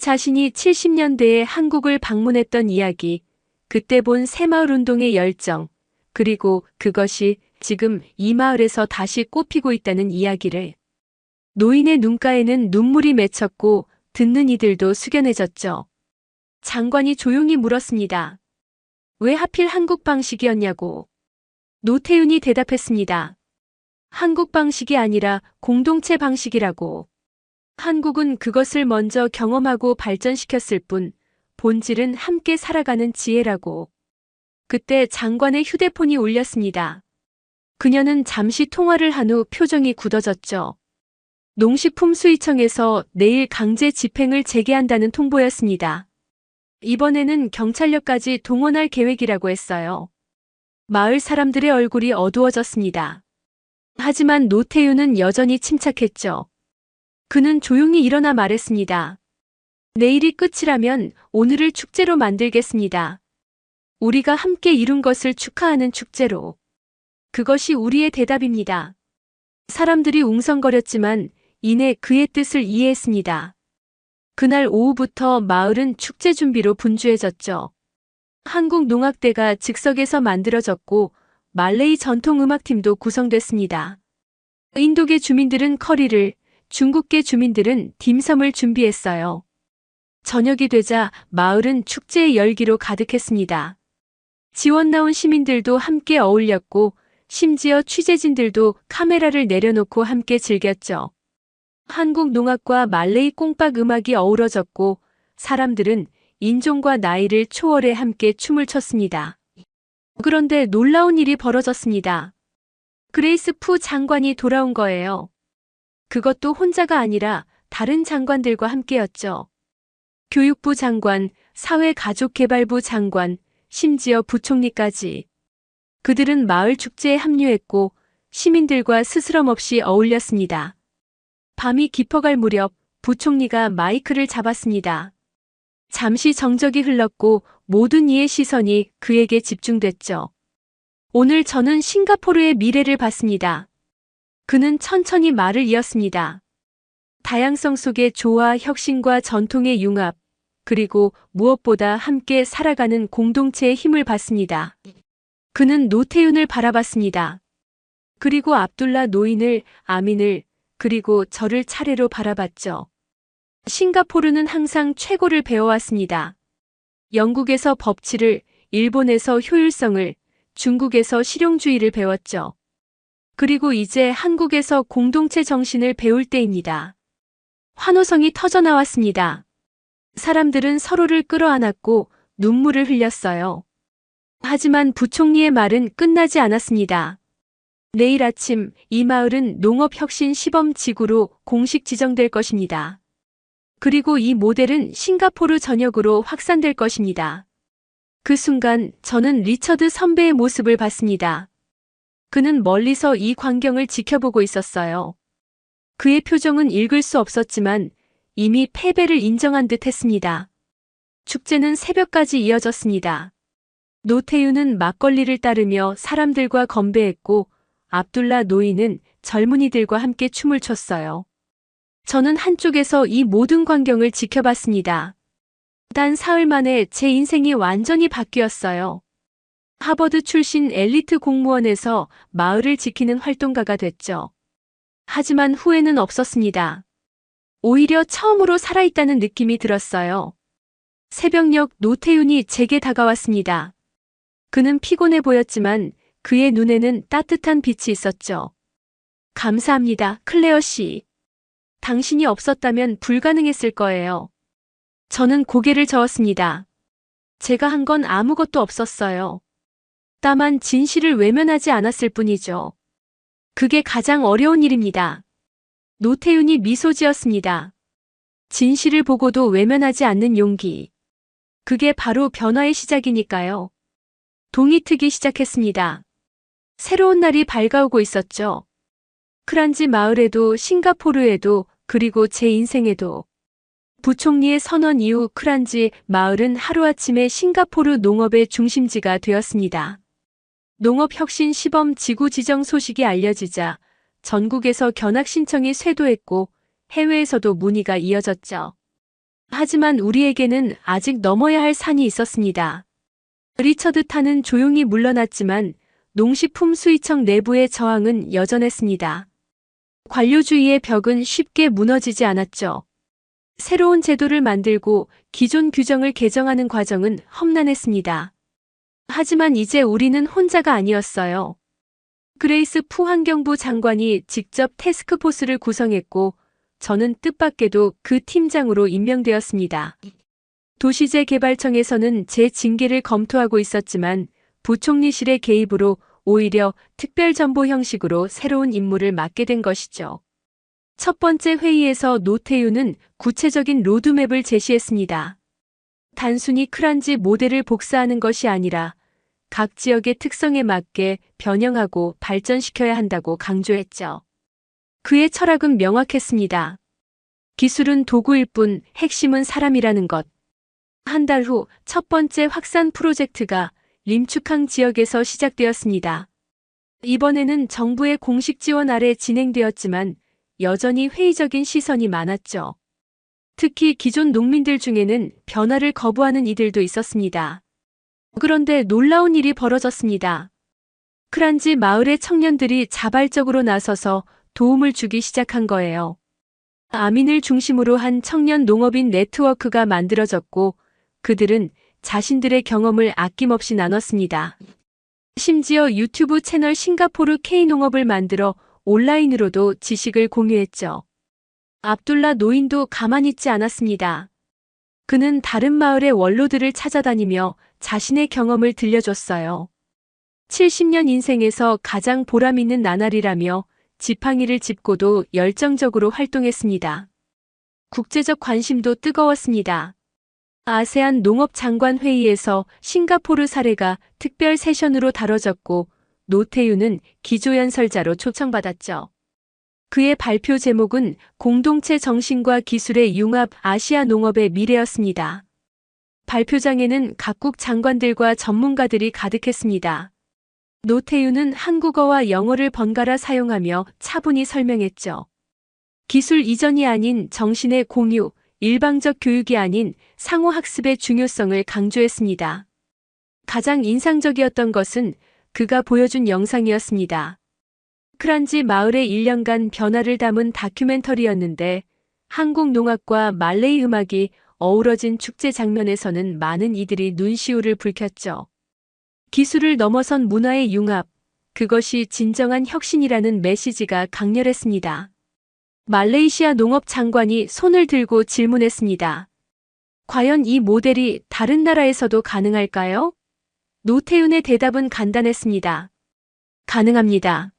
자신이 70년대에 한국을 방문했던 이야기, 그때 본 새마을 운동의 열정, 그리고 그것이 지금 이 마을에서 다시 꽃피고 있다는 이야기를. 노인의 눈가에는 눈물이 맺혔고 듣는 이들도 숙연해졌죠. 장관이 조용히 물었습니다. 왜 하필 한국 방식이었냐고. 노태윤이 대답했습니다. 한국 방식이 아니라 공동체 방식이라고. 한국은 그것을 먼저 경험하고 발전시켰을 뿐, 본질은 함께 살아가는 지혜라고. 그때 장관의 휴대폰이 울렸습니다. 그녀는 잠시 통화를 한 후 표정이 굳어졌죠. 농식품수의청에서 내일 강제 집행을 재개한다는 통보였습니다. 이번에는 경찰력까지 동원할 계획이라고 했어요. 마을 사람들의 얼굴이 어두워졌습니다. 하지만 노태윤은 여전히 침착했죠. 그는 조용히 일어나 말했습니다. 내일이 끝이라면 오늘을 축제로 만들겠습니다. 우리가 함께 이룬 것을 축하하는 축제로. 그것이 우리의 대답입니다. 사람들이 웅성거렸지만 이내 그의 뜻을 이해했습니다. 그날 오후부터 마을은 축제 준비로 분주해졌죠. 한국농악대가 즉석에서 만들어졌고 말레이 전통음악팀도 구성됐습니다. 인도계 주민들은 커리를, 중국계 주민들은 딤섬을 준비했어요. 저녁이 되자 마을은 축제의 열기로 가득했습니다. 지원 나온 시민들도 함께 어울렸고 심지어 취재진들도 카메라를 내려놓고 함께 즐겼죠. 한국 농악과 말레이 꽁박 음악이 어우러졌고 사람들은 인종과 나이를 초월해 함께 춤을 췄습니다. 그런데 놀라운 일이 벌어졌습니다. 그레이스 푸 장관이 돌아온 거예요. 그것도 혼자가 아니라 다른 장관들과 함께였죠. 교육부 장관, 사회가족개발부 장관, 심지어 부총리까지. 그들은 마을 축제에 합류했고 시민들과 스스럼 없이 어울렸습니다. 밤이 깊어갈 무렵 부총리가 마이크를 잡았습니다. 잠시 정적이 흘렀고 모든 이의 시선이 그에게 집중됐죠. 오늘 저는 싱가포르의 미래를 봤습니다. 그는 천천히 말을 이었습니다. 다양성 속의 조화, 혁신과 전통의 융합, 그리고 무엇보다 함께 살아가는 공동체의 힘을 봤습니다. 그는 노태윤을 바라봤습니다. 그리고 압둘라 노인을, 아민을, 그리고 저를 차례로 바라봤죠. 싱가포르는 항상 최고를 배워왔습니다. 영국에서 법치를, 일본에서 효율성을, 중국에서 실용주의를 배웠죠. 그리고 이제 한국에서 공동체 정신을 배울 때입니다. 환호성이 터져나왔습니다. 사람들은 서로를 끌어안았고 눈물을 흘렸어요. 하지만 부총리의 말은 끝나지 않았습니다. 내일 아침 이 마을은 농업혁신 시범지구로 공식 지정될 것입니다. 그리고 이 모델은 싱가포르 전역으로 확산될 것입니다. 그 순간 저는 리처드 선배의 모습을 봤습니다. 그는 멀리서 이 광경을 지켜보고 있었어요. 그의 표정은 읽을 수 없었지만 이미 패배를 인정한 듯 했습니다. 축제는 새벽까지 이어졌습니다. 노태윤은 막걸리를 따르며 사람들과 건배했고 압둘라 노인은 젊은이들과 함께 춤을 췄어요. 저는 한쪽에서 이 모든 광경을 지켜봤습니다. 단 사흘 만에 제 인생이 완전히 바뀌었어요. 하버드 출신 엘리트 공무원에서 마을을 지키는 활동가가 됐죠. 하지만 후회는 없었습니다. 오히려 처음으로 살아있다는 느낌이 들었어요. 새벽녘 노태윤이 제게 다가왔습니다. 그는 피곤해 보였지만 그의 눈에는 따뜻한 빛이 있었죠. 감사합니다, 클레어 씨. 당신이 없었다면 불가능했을 거예요. 저는 고개를 저었습니다. 제가 한 건 아무것도 없었어요. 다만 진실을 외면하지 않았을 뿐이죠. 그게 가장 어려운 일입니다. 노태윤이 미소 지었습니다. 진실을 보고도 외면하지 않는 용기. 그게 바로 변화의 시작이니까요. 동이 트기 시작했습니다. 새로운 날이 밝아오고 있었죠. 크란지 마을에도 싱가포르에도 그리고 제 인생에도. 부총리의 선언 이후 크란지 마을은 하루아침에 싱가포르 농업의 중심지가 되었습니다. 농업혁신 시범 지구 지정 소식이 알려지자 전국에서 견학 신청이 쇄도했고 해외에서도 문의가 이어졌죠. 하지만 우리에게는 아직 넘어야 할 산이 있었습니다. 리처드 탄은 조용히 물러났지만 농식품 수의청 내부의 저항은 여전했습니다. 관료주의의 벽은 쉽게 무너지지 않았죠. 새로운 제도를 만들고 기존 규정을 개정하는 과정은 험난했습니다. 하지만 이제 우리는 혼자가 아니었어요. 그레이스 푸 환경부 장관이 직접 태스크포스를 구성했고 저는 뜻밖에도 그 팀장으로 임명되었습니다. 도시재개발청에서는 제 징계를 검토하고 있었지만 부총리실의 개입으로 오히려 특별전보 형식으로 새로운 임무를 맡게 된 것이죠. 첫 번째 회의에서 노태우는 구체적인 로드맵을 제시했습니다. 단순히 크란지 모델을 복사하는 것이 아니라 각 지역의 특성에 맞게 변형하고 발전시켜야 한다고 강조했죠. 그의 철학은 명확했습니다. 기술은 도구일 뿐 핵심은 사람이라는 것. 한 달 후 첫 번째 확산 프로젝트가 림축항 지역에서 시작되었습니다. 이번에는 정부의 공식 지원 아래 진행되었지만 여전히 회의적인 시선이 많았죠. 특히 기존 농민들 중에는 변화를 거부하는 이들도 있었습니다. 그런데 놀라운 일이 벌어졌습니다. 크란지 마을의 청년들이 자발적으로 나서서 도움을 주기 시작한 거예요. 아민을 중심으로 한 청년 농업인 네트워크가 만들어졌고 그들은 자신들의 경험을 아낌없이 나눴습니다. 심지어 유튜브 채널 싱가포르 K농업을 만들어 온라인으로도 지식을 공유했죠. 압둘라 노인도 가만히 있지 않았습니다. 그는 다른 마을의 원로들을 찾아다니며 자신의 경험을 들려줬어요. 70년 인생에서 가장 보람있는 나날이라며 지팡이를 짚고도 열정적으로 활동했습니다. 국제적 관심도 뜨거웠습니다. 아세안 농업장관회의에서 싱가포르 사례가 특별 세션으로 다뤄졌고 노태우는 기조연설자로 초청받았죠. 그의 발표 제목은 공동체 정신과 기술의 융합 아시아 농업의 미래였습니다. 발표장에는 각국 장관들과 전문가들이 가득했습니다. 노태우는 한국어와 영어를 번갈아 사용하며 차분히 설명했죠. 기술 이전이 아닌 정신의 공유, 일방적 교육이 아닌 상호학습의 중요성을 강조했습니다. 가장 인상적이었던 것은 그가 보여준 영상이었습니다. 크란지 마을의 1년간 변화를 담은 다큐멘터리였는데 한국 농악과 말레이 음악이 어우러진 축제 장면에서는 많은 이들이 눈시울을 붉혔죠. 기술을 넘어선 문화의 융합, 그것이 진정한 혁신이라는 메시지가 강렬했습니다. 말레이시아 농업 장관이 손을 들고 질문했습니다. 과연 이 모델이 다른 나라에서도 가능할까요? 노태운의 대답은 간단했습니다. 가능합니다.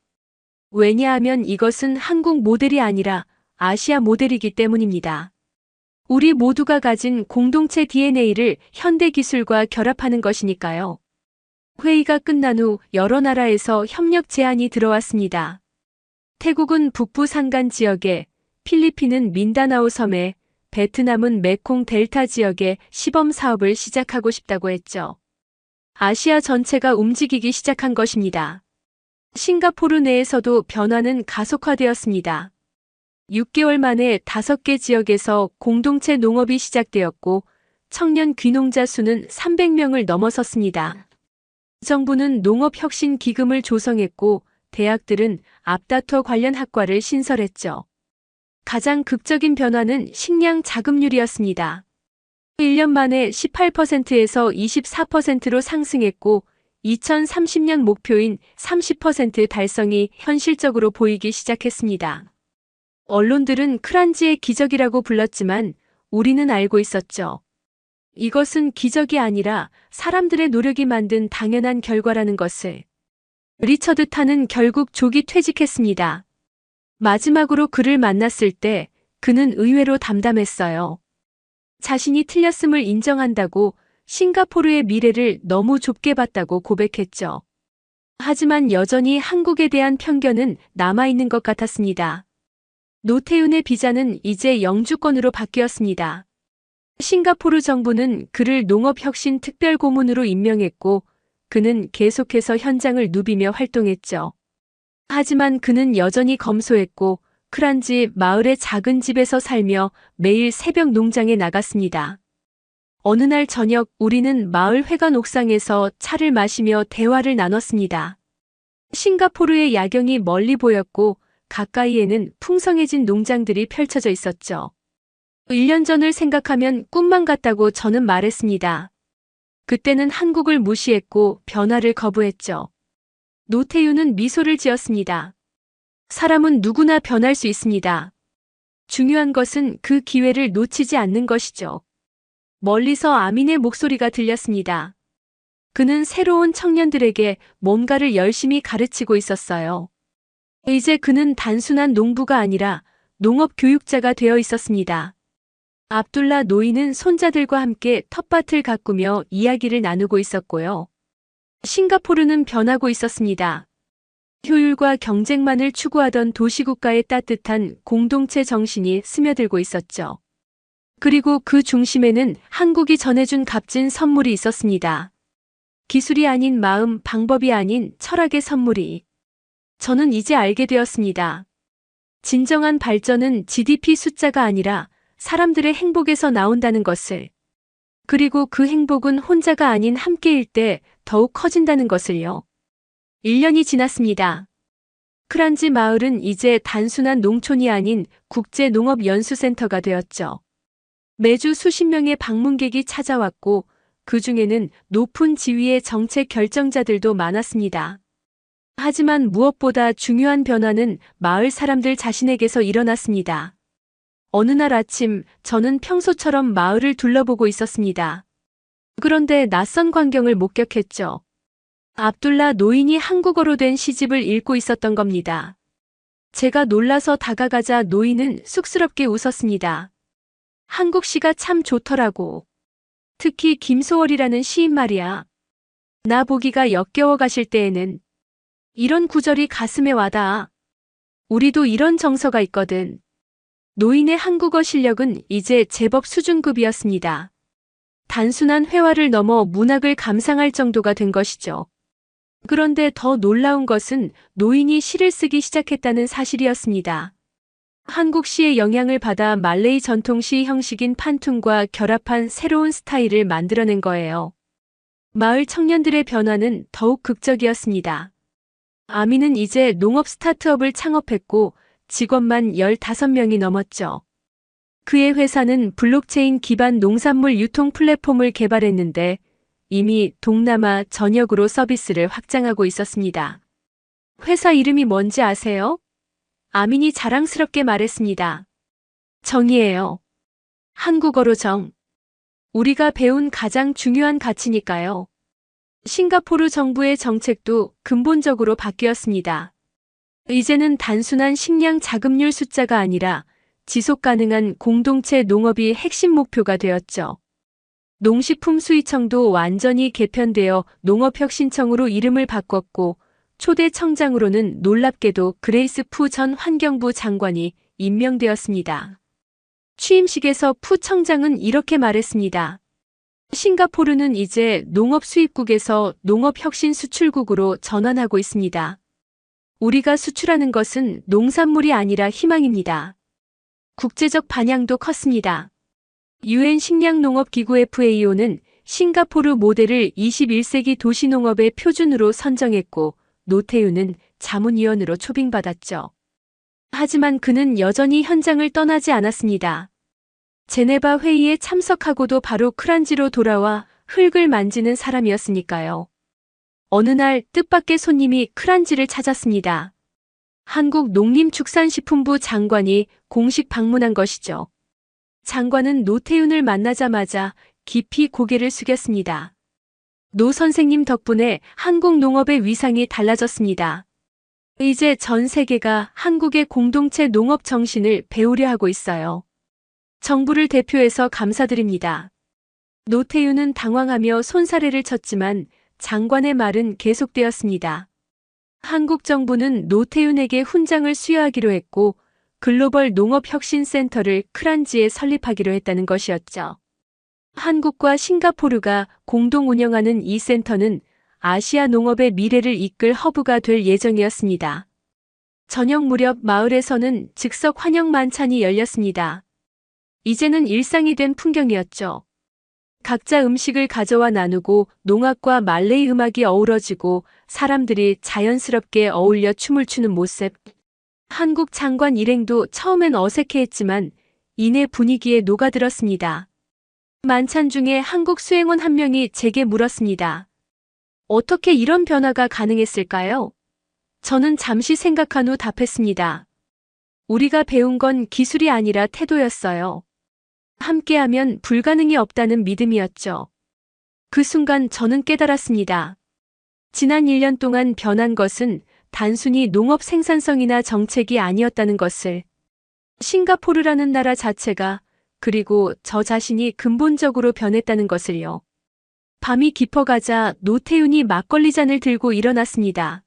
왜냐하면 이것은 한국 모델이 아니라 아시아 모델이기 때문입니다. 우리 모두가 가진 공동체 DNA를 현대 기술과 결합하는 것이니까요. 회의가 끝난 후 여러 나라에서 협력 제안이 들어왔습니다. 태국은 북부 산간 지역에, 필리핀은 민다나오 섬에, 베트남은 메콩 델타 지역에 시범 사업을 시작하고 싶다고 했죠. 아시아 전체가 움직이기 시작한 것입니다. 싱가포르 내에서도 변화는 가속화되었습니다. 6개월 만에 5개 지역에서 공동체 농업이 시작되었고 청년 귀농자 수는 300명을 넘어섰습니다. 정부는 농업혁신기금을 조성했고 대학들은 앞다퉈 관련 학과를 신설했죠. 가장 극적인 변화는 식량 자급률이었습니다. 1년 만에 18%에서 24%로 상승했고 2030년 목표인 30% 달성이 현실적으로 보이기 시작했습니다. 언론들은 크란지의 기적이라고 불렀지만 우리는 알고 있었죠. 이것은 기적이 아니라 사람들의 노력이 만든 당연한 결과라는 것을. 리처드 탄은 결국 조기 퇴직했습니다. 마지막으로 그를 만났을 때 그는 의외로 담담했어요. 자신이 틀렸음을 인정한다고 싱가포르의 미래를 너무 좁게 봤다고 고백했죠. 하지만 여전히 한국에 대한 편견은 남아있는 것 같았습니다. 노태운의 비자는 이제 영주권으로 바뀌었습니다. 싱가포르 정부는 그를 농업혁신 특별고문으로 임명했고 그는 계속해서 현장을 누비며 활동했죠. 하지만 그는 여전히 검소했고 크란지 마을의 작은 집에서 살며 매일 새벽 농장에 나갔습니다. 어느 날 저녁 우리는 마을 회관 옥상에서 차를 마시며 대화를 나눴습니다. 싱가포르의 야경이 멀리 보였고 가까이에는 풍성해진 농장들이 펼쳐져 있었죠. 1년 전을 생각하면 꿈만 같다고 저는 말했습니다. 그때는 한국을 무시했고 변화를 거부했죠. 노태우는 미소를 지었습니다. 사람은 누구나 변할 수 있습니다. 중요한 것은 그 기회를 놓치지 않는 것이죠. 멀리서 아민의 목소리가 들렸습니다. 그는 새로운 청년들에게 뭔가를 열심히 가르치고 있었어요. 이제 그는 단순한 농부가 아니라 농업 교육자가 되어 있었습니다. 압둘라 노인은 손자들과 함께 텃밭을 가꾸며 이야기를 나누고 있었고요. 싱가포르는 변하고 있었습니다. 효율과 경쟁만을 추구하던 도시국가의 따뜻한 공동체 정신이 스며들고 있었죠. 그리고 그 중심에는 한국이 전해준 값진 선물이 있었습니다. 기술이 아닌 마음, 방법이 아닌 철학의 선물이. 저는 이제 알게 되었습니다. 진정한 발전은 GDP 숫자가 아니라 사람들의 행복에서 나온다는 것을. 그리고 그 행복은 혼자가 아닌 함께일 때 더욱 커진다는 것을요. 1년이 지났습니다. 크란지 마을은 이제 단순한 농촌이 아닌 국제농업연수센터가 되었죠. 매주 수십 명의 방문객이 찾아왔고 그 중에는 높은 지위의 정책 결정자들도 많았습니다. 하지만 무엇보다 중요한 변화는 마을 사람들 자신에게서 일어났습니다. 어느 날 아침 저는 평소처럼 마을을 둘러보고 있었습니다. 그런데 낯선 광경을 목격했죠. 압둘라 노인이 한국어로 된 시집을 읽고 있었던 겁니다. 제가 놀라서 다가가자 노인은 쑥스럽게 웃었습니다. 한국 시가 참 좋더라고. 특히 김소월이라는 시인 말이야. 나 보기가 역겨워 가실 때에는 이런 구절이 가슴에 와닿아. 우리도 이런 정서가 있거든. 노인의 한국어 실력은 이제 제법 수준급이었습니다. 단순한 회화를 넘어 문학을 감상할 정도가 된 것이죠. 그런데 더 놀라운 것은 노인이 시를 쓰기 시작했다는 사실이었습니다. 한국 시의 영향을 받아 말레이 전통시 형식인 판툰과 결합한 새로운 스타일을 만들어낸 거예요. 마을 청년들의 변화는 더욱 극적이었습니다. 아미는 이제 농업 스타트업을 창업했고 직원만 15명이 넘었죠. 그의 회사는 블록체인 기반 농산물 유통 플랫폼을 개발했는데 이미 동남아 전역으로 서비스를 확장하고 있었습니다. 회사 이름이 뭔지 아세요? 아민이 자랑스럽게 말했습니다. 정이에요. 한국어로 정. 우리가 배운 가장 중요한 가치니까요. 싱가포르 정부의 정책도 근본적으로 바뀌었습니다. 이제는 단순한 식량 자급률 숫자가 아니라 지속 가능한 공동체 농업이 핵심 목표가 되었죠. 농식품수의청도 완전히 개편되어 농업혁신청으로 이름을 바꿨고 초대 청장으로는 놀랍게도 그레이스 푸 전 환경부 장관이 임명되었습니다. 취임식에서 푸 청장은 이렇게 말했습니다. 싱가포르는 이제 농업 수입국에서 농업혁신 수출국으로 전환하고 있습니다. 우리가 수출하는 것은 농산물이 아니라 희망입니다. 국제적 반향도 컸습니다. UN 식량농업기구 FAO는 싱가포르 모델을 21세기 도시농업의 표준으로 선정했고 노태우는 자문위원으로 초빙받았죠. 하지만 그는 여전히 현장을 떠나지 않았습니다. 제네바 회의에 참석하고도 바로 크란지로 돌아와 흙을 만지는 사람이었으니까요. 어느 날 뜻밖의 손님이 크란지를 찾았습니다. 한국 농림축산식품부 장관이 공식 방문한 것이죠. 장관은 노태윤을 만나자마자 깊이 고개를 숙였습니다. 노 선생님 덕분에 한국 농업의 위상이 달라졌습니다. 이제 전 세계가 한국의 공동체 농업 정신을 배우려 하고 있어요. 정부를 대표해서 감사드립니다. 노태윤은 당황하며 손사래를 쳤지만 장관의 말은 계속되었습니다. 한국 정부는 노태윤에게 훈장을 수여하기로 했고 글로벌 농업혁신센터를 크란지에 설립하기로 했다는 것이었죠. 한국과 싱가포르가 공동 운영하는 이 센터는 아시아 농업의 미래를 이끌 허브가 될 예정이었습니다. 저녁 무렵 마을에서는 즉석 환영 만찬이 열렸습니다. 이제는 일상이 된 풍경이었죠. 각자 음식을 가져와 나누고 농악과 말레이 음악이 어우러지고 사람들이 자연스럽게 어울려 춤을 추는 모습. 한국 장관 일행도 처음엔 어색해했지만 이내 분위기에 녹아들었습니다. 만찬 중에 한국 수행원 한 명이 제게 물었습니다. 어떻게 이런 변화가 가능했을까요? 저는 잠시 생각한 후 답했습니다. 우리가 배운 건 기술이 아니라 태도였어요. 함께하면 불가능이 없다는 믿음이었죠. 그 순간 저는 깨달았습니다. 지난 1년 동안 변한 것은 단순히 농업 생산성이나 정책이 아니었다는 것을. 싱가포르라는 나라 자체가, 그리고 저 자신이 근본적으로 변했다는 것을요. 밤이 깊어가자 노태윤이 막걸리 잔을 들고 일어났습니다.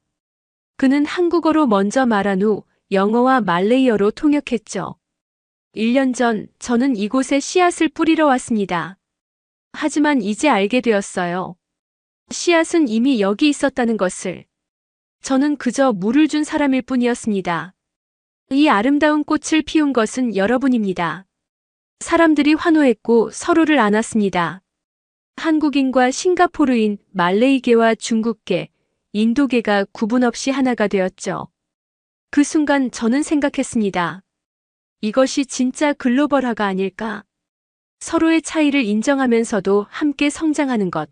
그는 한국어로 먼저 말한 후 영어와 말레이어로 통역했죠. 1년 전 저는 이곳에 씨앗을 뿌리러 왔습니다. 하지만 이제 알게 되었어요. 씨앗은 이미 여기 있었다는 것을. 저는 그저 물을 준 사람일 뿐이었습니다. 이 아름다운 꽃을 피운 것은 여러분입니다. 사람들이 환호했고 서로를 안았습니다. 한국인과 싱가포르인, 말레이계와 중국계, 인도계가 구분 없이 하나가 되었죠. 그 순간 저는 생각했습니다. 이것이 진짜 글로벌화가 아닐까? 서로의 차이를 인정하면서도 함께 성장하는 것.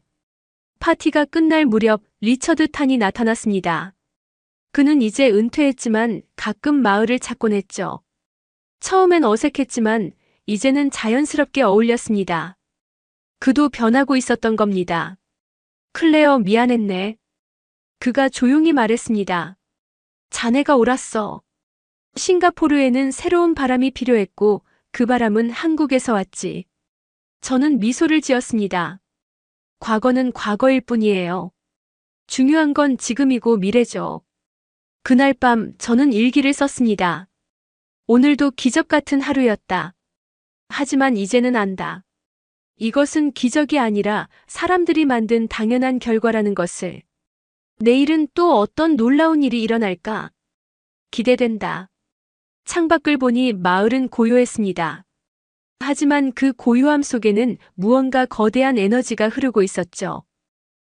파티가 끝날 무렵 리처드 탄이 나타났습니다. 그는 이제 은퇴했지만 가끔 마을을 찾곤 했죠. 처음엔 어색했지만 이제는 자연스럽게 어울렸습니다. 그도 변하고 있었던 겁니다. 클레어 미안했네. 그가 조용히 말했습니다. 자네가 옳았어. 싱가포르에는 새로운 바람이 필요했고 그 바람은 한국에서 왔지. 저는 미소를 지었습니다. 과거는 과거일 뿐이에요. 중요한 건 지금이고 미래죠. 그날 밤 저는 일기를 썼습니다. 오늘도 기적 같은 하루였다. 하지만 이제는 안다. 이것은 기적이 아니라 사람들이 만든 당연한 결과라는 것을. 내일은 또 어떤 놀라운 일이 일어날까? 기대된다. 창밖을 보니 마을은 고요했습니다. 하지만 그 고요함 속에는 무언가 거대한 에너지가 흐르고 있었죠.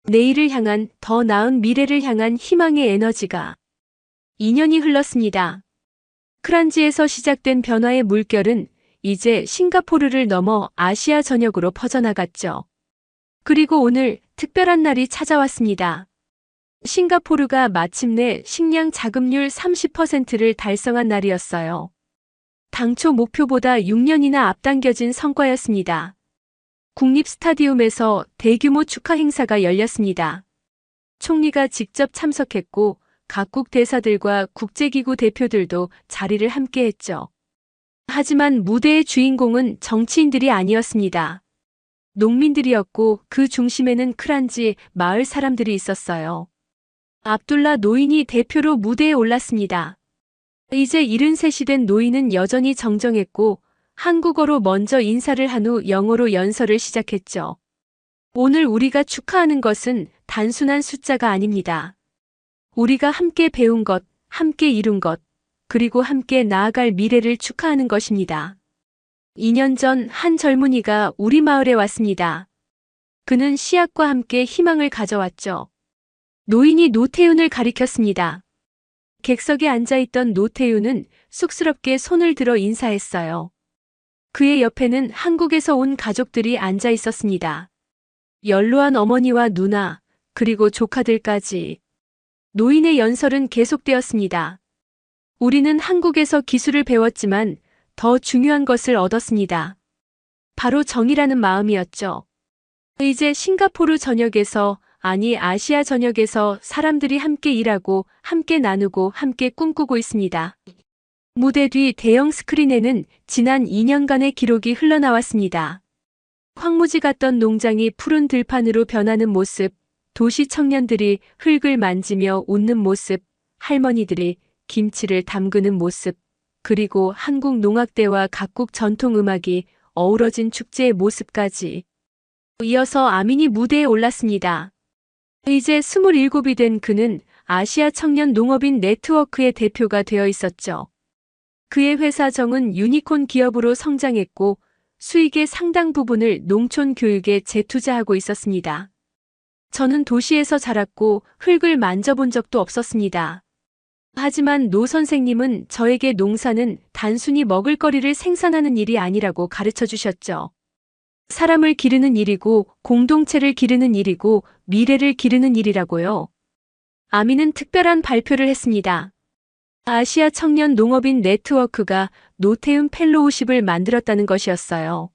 내일을 향한, 더 나은 미래를 향한 희망의 에너지가. 2년이 흘렀습니다. 크란지에서 시작된 변화의 물결은 이제 싱가포르를 넘어 아시아 전역으로 퍼져나갔죠. 그리고 오늘 특별한 날이 찾아왔습니다. 싱가포르가 마침내 식량 자급률 30%를 달성한 날이었어요. 당초 목표보다 6년이나 앞당겨진 성과였습니다. 국립 스타디움에서 대규모 축하 행사가 열렸습니다. 총리가 직접 참석했고 각국 대사들과 국제기구 대표들도 자리를 함께했죠. 하지만 무대의 주인공은 정치인들이 아니었습니다. 농민들이었고 그 중심에는 크란지 마을 사람들이 있었어요. 압둘라 노인이 대표로 무대에 올랐습니다. 이제 73이 된 노인은 여전히 정정했고 한국어로 먼저 인사를 한 후 영어로 연설을 시작했죠. 오늘 우리가 축하하는 것은 단순한 숫자가 아닙니다. 우리가 함께 배운 것, 함께 이룬 것, 그리고 함께 나아갈 미래를 축하하는 것입니다. 2년 전 한 젊은이가 우리 마을에 왔습니다. 그는 씨앗과 함께 희망을 가져왔죠. 노인이 노태윤을 가리켰습니다. 객석에 앉아있던 노태윤은 쑥스럽게 손을 들어 인사했어요. 그의 옆에는 한국에서 온 가족들이 앉아 있었습니다. 연로한 어머니와 누나, 그리고 조카들까지. 노인의 연설은 계속되었습니다. 우리는 한국에서 기술을 배웠지만 더 중요한 것을 얻었습니다. 바로 정의라는 마음이었죠. 이제 싱가포르 전역에서, 아니 아시아 전역에서 사람들이 함께 일하고 함께 나누고 함께 꿈꾸고 있습니다. 무대 뒤 대형 스크린에는 지난 2년간의 기록이 흘러나왔습니다. 황무지 같던 농장이 푸른 들판으로 변하는 모습, 도시 청년들이 흙을 만지며 웃는 모습, 할머니들이 김치를 담그는 모습, 그리고 한국 농악대와 각국 전통 음악이 어우러진 축제의 모습까지. 이어서 아민이 무대에 올랐습니다. 이제 27이 된 그는 아시아 청년 농업인 네트워크의 대표가 되어 있었죠. 그의 회사 정은 유니콘 기업으로 성장했고 수익의 상당 부분을 농촌 교육에 재투자하고 있었습니다. 저는 도시에서 자랐고 흙을 만져본 적도 없었습니다. 하지만 노 선생님은 저에게 농사는 단순히 먹을거리를 생산하는 일이 아니라고 가르쳐 주셨죠. 사람을 기르는 일이고 공동체를 기르는 일이고 미래를 기르는 일이라고요. 아미는 특별한 발표를 했습니다. 아시아 청년 농업인 네트워크가 노태운 펠로우십을 만들었다는 것이었어요.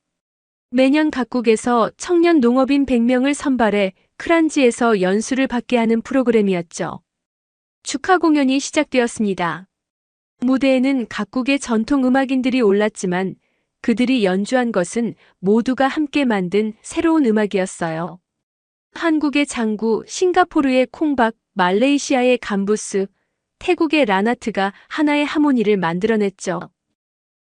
매년 각국에서 청년 농업인 100명을 선발해 크란지에서 연수를 받게 하는 프로그램이었죠. 축하 공연이 시작되었습니다. 무대에는 각국의 전통 음악인들이 올랐지만 그들이 연주한 것은 모두가 함께 만든 새로운 음악이었어요. 한국의 장구, 싱가포르의 콩박, 말레이시아의 감부스, 태국의 라나트가 하나의 하모니를 만들어냈죠.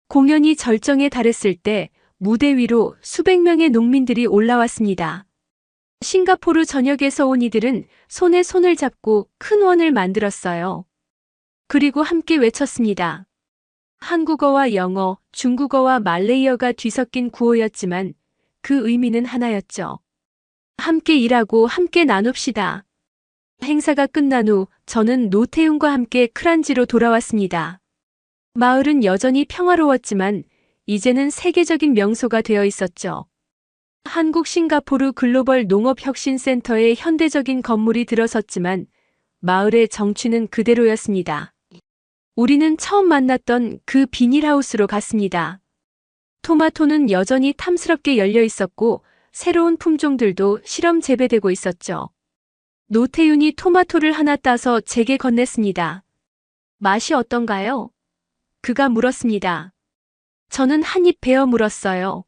공연이 절정에 달했을 때 무대 위로 수백 명의 농민들이 올라왔습니다. 싱가포르 전역에서 온 이들은 손에 손을 잡고 큰 원을 만들었어요. 그리고 함께 외쳤습니다. 한국어와 영어, 중국어와 말레이어가 뒤섞인 구호였지만 그 의미는 하나였죠. 함께 일하고 함께 나눕시다. 행사가 끝난 후 저는 노태운과 함께 크란지로 돌아왔습니다. 마을은 여전히 평화로웠지만 이제는 세계적인 명소가 되어 있었죠. 한국 싱가포르 글로벌 농업혁신센터의 현대적인 건물이 들어섰지만 마을의 정취는 그대로였습니다. 우리는 처음 만났던 그 비닐하우스로 갔습니다. 토마토는 여전히 탐스럽게 열려 있었고 새로운 품종들도 실험 재배되고 있었죠. 노태윤이 토마토를 하나 따서 제게 건넸습니다. 맛이 어떤가요? 그가 물었습니다. 저는 한 입 베어 물었어요.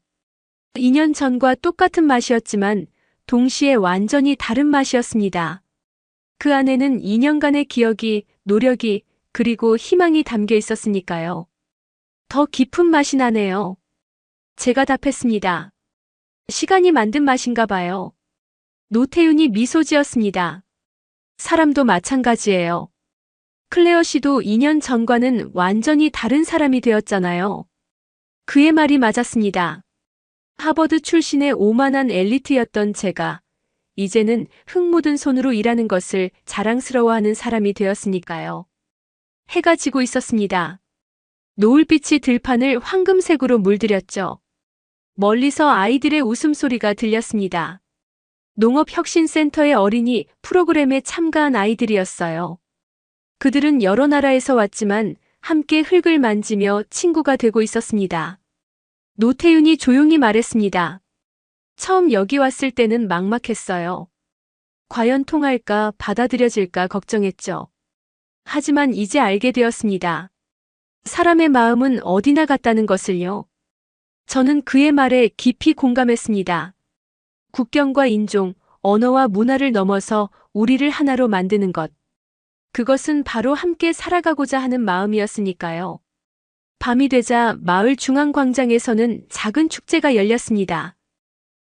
2년 전과 똑같은 맛이었지만 동시에 완전히 다른 맛이었습니다. 그 안에는 2년간의 기억이, 노력이, 그리고 희망이 담겨 있었으니까요. 더 깊은 맛이 나네요. 제가 답했습니다. 시간이 만든 맛인가 봐요. 노태윤이 미소 지었습니다. 사람도 마찬가지예요. 클레어 씨도 2년 전과는 완전히 다른 사람이 되었잖아요. 그의 말이 맞았습니다. 하버드 출신의 오만한 엘리트였던 제가 이제는 흙 묻은 손으로 일하는 것을 자랑스러워하는 사람이 되었으니까요. 해가 지고 있었습니다. 노을빛이 들판을 황금색으로 물들였죠. 멀리서 아이들의 웃음소리가 들렸습니다. 농업혁신센터의 어린이 프로그램에 참가한 아이들이었어요. 그들은 여러 나라에서 왔지만 함께 흙을 만지며 친구가 되고 있었습니다. 노태윤이 조용히 말했습니다. 처음 여기 왔을 때는 막막했어요. 과연 통할까 받아들여질까 걱정했죠. 하지만 이제 알게 되었습니다. 사람의 마음은 어디나 같다는 것을요. 저는 그의 말에 깊이 공감했습니다. 국경과 인종, 언어와 문화를 넘어서 우리를 하나로 만드는 것. 그것은 바로 함께 살아가고자 하는 마음이었으니까요. 밤이 되자 마을 중앙광장에서는 작은 축제가 열렸습니다.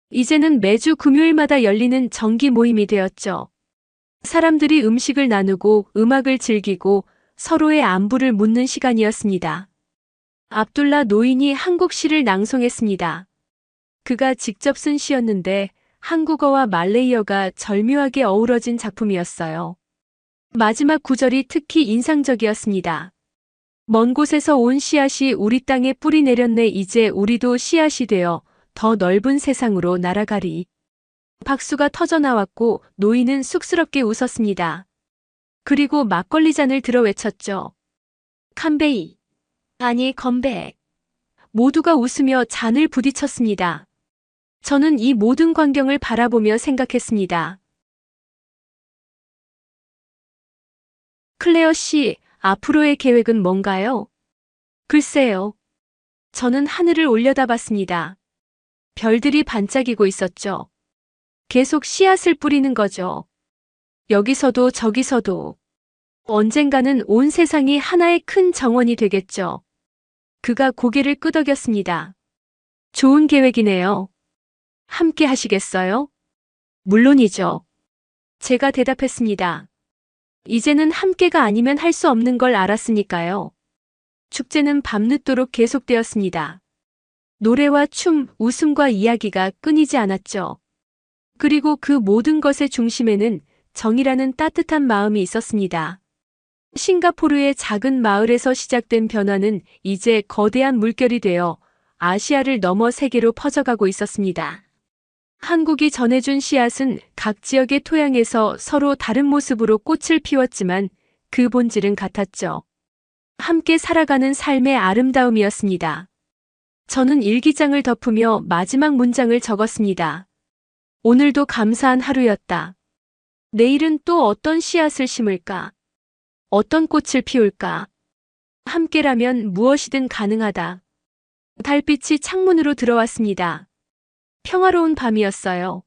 이제는 매주 금요일마다 열리는 정기 모임이 되었죠. 사람들이 음식을 나누고 음악을 즐기고 서로의 안부를 묻는 시간이었습니다. 압둘라 노인이 한국 시를 낭송했습니다. 그가 직접 쓴 시였는데 한국어와 말레이어가 절묘하게 어우러진 작품이었어요. 마지막 구절이 특히 인상적이었습니다. 먼 곳에서 온 씨앗이 우리 땅에 뿌리 내렸네. 이제 우리도 씨앗이 되어 더 넓은 세상으로 날아가리. 박수가 터져 나왔고 노인은 쑥스럽게 웃었습니다. 그리고 막걸리 잔을 들어 외쳤죠. 칸베이. 아니 건배. 모두가 웃으며 잔을 부딪혔습니다. 저는 이 모든 광경을 바라보며 생각했습니다. 클레어 씨, 앞으로의 계획은 뭔가요? 글쎄요. 저는 하늘을 올려다봤습니다. 별들이 반짝이고 있었죠. 계속 씨앗을 뿌리는 거죠. 여기서도 저기서도. 언젠가는 온 세상이 하나의 큰 정원이 되겠죠. 그가 고개를 끄덕였습니다. 좋은 계획이네요. 함께 하시겠어요? 물론이죠. 제가 대답했습니다. 이제는 함께가 아니면 할 수 없는 걸 알았으니까요. 축제는 밤늦도록 계속되었습니다. 노래와 춤, 웃음과 이야기가 끊이지 않았죠. 그리고 그 모든 것의 중심에는 정이라는 따뜻한 마음이 있었습니다. 싱가포르의 작은 마을에서 시작된 변화는 이제 거대한 물결이 되어 아시아를 넘어 세계로 퍼져가고 있었습니다. 한국이 전해준 씨앗은 각 지역의 토양에서 서로 다른 모습으로 꽃을 피웠지만 그 본질은 같았죠. 함께 살아가는 삶의 아름다움이었습니다. 저는 일기장을 덮으며 마지막 문장을 적었습니다. 오늘도 감사한 하루였다. 내일은 또 어떤 씨앗을 심을까? 어떤 꽃을 피울까? 함께라면 무엇이든 가능하다. 달빛이 창문으로 들어왔습니다. 평화로운 밤이었어요.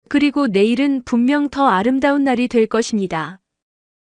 그리고 내일은 분명 더 아름다운 날이 될 것입니다.